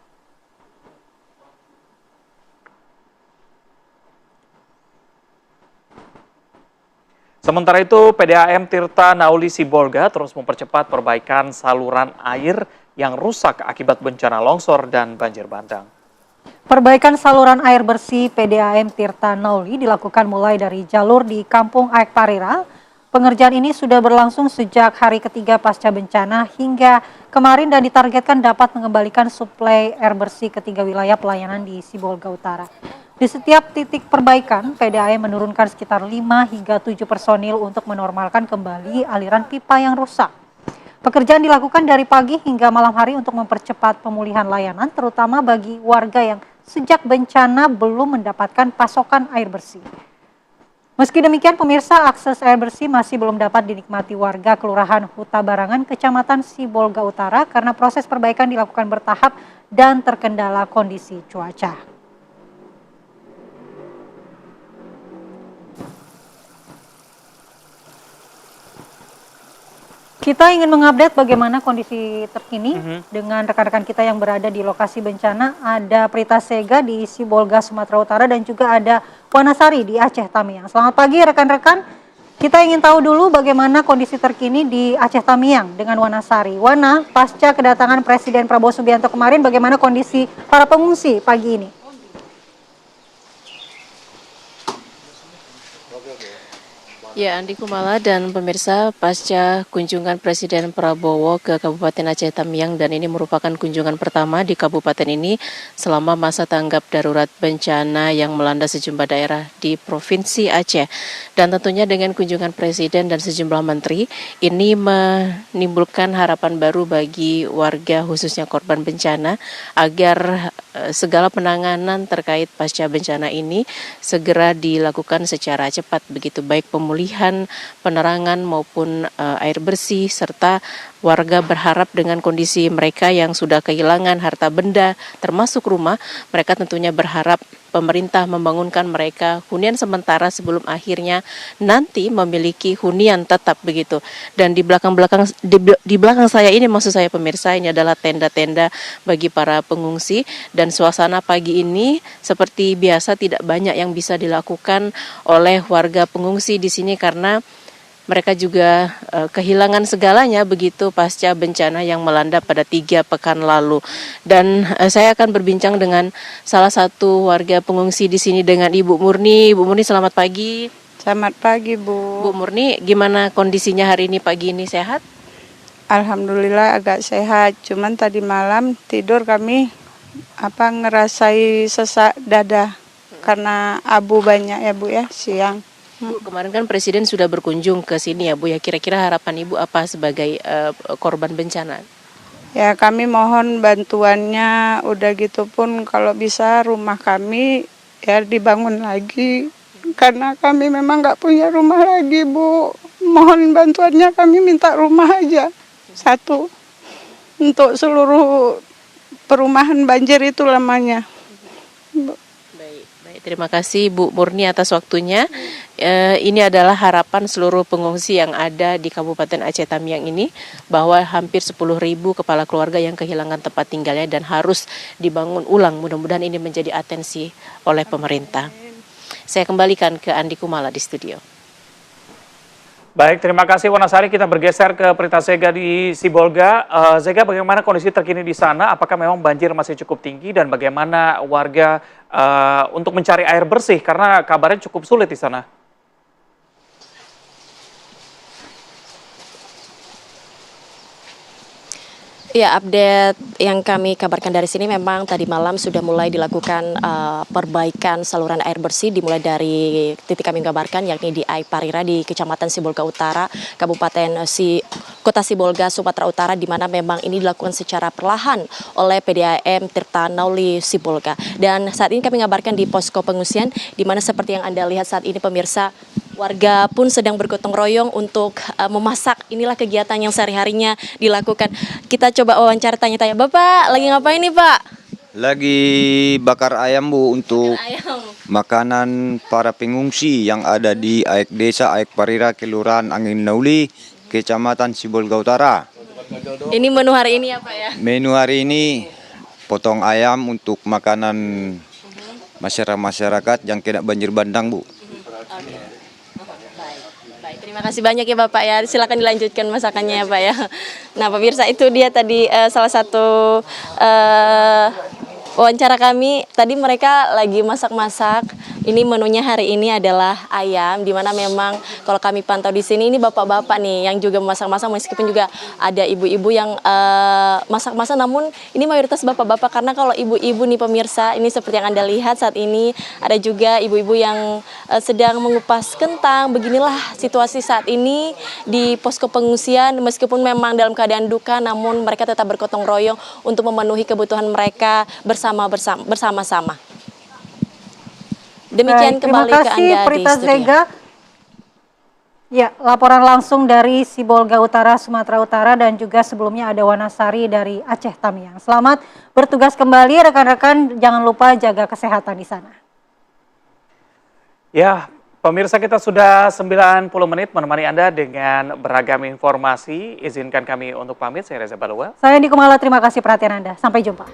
Sementara itu, PDAM Tirta Nauli Sibolga terus mempercepat perbaikan saluran air yang rusak akibat bencana longsor dan banjir bandang. Perbaikan saluran air bersih PDAM Tirta Nauli dilakukan mulai dari jalur di Kampung Aek Parira. Pengerjaan ini sudah berlangsung sejak hari ketiga pasca bencana hingga kemarin dan ditargetkan dapat mengembalikan suplai air bersih ke 3 wilayah pelayanan di Sibolga Utara. Di setiap titik perbaikan, PDAM menurunkan sekitar 5 hingga 7 personil untuk menormalkan kembali aliran pipa yang rusak. Pekerjaan dilakukan dari pagi hingga malam hari untuk mempercepat pemulihan layanan, terutama bagi warga yang sejak bencana belum mendapatkan pasokan air bersih. Meski demikian, pemirsa, akses air bersih masih belum dapat dinikmati warga Kelurahan Huta Barangan, Kecamatan Sibolga Utara karena proses perbaikan dilakukan bertahap dan terkendala kondisi cuaca. Kita ingin mengupdate bagaimana kondisi terkini dengan rekan-rekan kita yang berada di lokasi bencana. Ada Prita Sega di Sibolga, Sumatera Utara dan juga ada Wanasari di Aceh Tamiang. Selamat pagi rekan-rekan. Kita ingin tahu dulu bagaimana kondisi terkini di Aceh Tamiang dengan Wanasari. Wana, pasca kedatangan Presiden Prabowo Subianto kemarin, bagaimana kondisi para pengungsi pagi ini? Ya, Andi Kumala dan pemirsa, pasca kunjungan Presiden Prabowo ke Kabupaten Aceh Tamiang dan ini merupakan kunjungan pertama di kabupaten ini selama masa tanggap darurat bencana yang melanda sejumlah daerah di Provinsi Aceh. Dan tentunya dengan kunjungan Presiden dan sejumlah menteri, ini menimbulkan harapan baru bagi warga khususnya korban bencana agar segala penanganan terkait pasca bencana ini segera dilakukan secara cepat, begitu baik pemulihan pengalihan penerangan maupun air bersih, serta warga berharap dengan kondisi mereka yang sudah kehilangan harta benda termasuk rumah, mereka tentunya berharap pemerintah membangunkan mereka hunian sementara sebelum akhirnya nanti memiliki hunian tetap begitu. Dan di belakang saya ini, maksud saya pemirsa, ini adalah tenda-tenda bagi para pengungsi, dan suasana pagi ini seperti biasa tidak banyak yang bisa dilakukan oleh warga pengungsi di sini karena mereka juga kehilangan segalanya begitu pasca bencana yang melanda pada 3 pekan lalu. Dan saya akan berbincang dengan salah satu warga pengungsi di sini dengan Ibu Murni. Ibu Murni, selamat pagi. Selamat pagi, Bu. Bu Murni, gimana kondisinya hari ini pagi ini, sehat? Alhamdulillah agak sehat. Cuman tadi malam tidur kami ngerasai sesak dada karena abu banyak ya, Bu ya, siang. Bu, kemarin kan Presiden sudah berkunjung ke sini ya, Bu ya. Kira-kira harapan Ibu apa sebagai korban bencana? Ya, kami mohon bantuannya, udah gitu pun kalau bisa rumah kami ya dibangun lagi. Karena kami memang nggak punya rumah lagi, Bu. Mohon bantuannya, kami minta rumah aja. Satu. Untuk seluruh perumahan banjir itu lamanya. Baik, terima kasih Bu Murni atas waktunya. Ini adalah harapan seluruh pengungsi yang ada di Kabupaten Aceh Tamiang ini, bahwa hampir 10.000 kepala keluarga yang kehilangan tempat tinggalnya dan harus dibangun ulang. Mudah-mudahan ini menjadi atensi oleh pemerintah. Saya kembalikan ke Andi Kumala di studio. Baik, terima kasih Wanasari. Kita bergeser ke Prita Zega di Sibolga. Zega, bagaimana kondisi terkini di sana? Apakah memang banjir masih cukup tinggi dan bagaimana warga untuk mencari air bersih? Karena kabarnya cukup sulit di sana. Ya, update yang kami kabarkan dari sini memang tadi malam sudah mulai dilakukan perbaikan saluran air bersih dimulai dari titik kami kabarkan yakni di Aik Parira di Kecamatan Sibolga Utara, Kabupaten Kota Sibolga, Sumatera Utara, di mana memang ini dilakukan secara perlahan oleh PDAM Tirta Nauli Sibolga. Dan saat ini kami kabarkan di posko pengungsian, di mana seperti yang Anda lihat saat ini pemirsa, warga pun sedang bergotong royong untuk memasak. Inilah kegiatan yang sehari-harinya dilakukan. Kita coba wawancara tanya-tanya. Bapak, lagi ngapain nih, Pak? Lagi bakar ayam, Bu, untuk makanan para pengungsi yang ada di Desa Aik Parira, Kelurahan Angin Nauli, Kecamatan Sibolga Utara. Ini menu hari ini apa ya? Menu hari ini potong ayam untuk makanan masyarakat yang kena banjir bandang, Bu. Terima kasih banyak ya Bapak ya, silakan dilanjutkan masakannya ya Pak ya. Nah pemirsa, itu dia tadi salah satu wawancara kami. Tadi mereka lagi masak-masak. Ini menunya hari ini adalah ayam, dimana memang kalau kami pantau di sini ini bapak-bapak nih yang juga masak-masak, meskipun juga ada ibu-ibu yang masak-masak, namun ini mayoritas bapak-bapak karena kalau ibu-ibu nih pemirsa, ini seperti yang Anda lihat saat ini ada juga ibu-ibu yang sedang mengupas kentang. Beginilah situasi saat ini di posko pengungsian, meskipun memang dalam keadaan duka, namun mereka tetap bergotong royong untuk memenuhi kebutuhan mereka bersama-sama. Demikian kembali ke Anda di Prita Zega. Ya, laporan langsung dari Sibolga Utara, Sumatera Utara, dan juga sebelumnya ada Wanasari dari Aceh Tamiang. Selamat bertugas kembali rekan-rekan, jangan lupa jaga kesehatan di sana. Ya, pemirsa, kita sudah 90 menit menemani Anda dengan beragam informasi. Izinkan kami untuk pamit, saya Reza Balua. Saya Andi Kumala, terima kasih perhatian Anda. Sampai jumpa.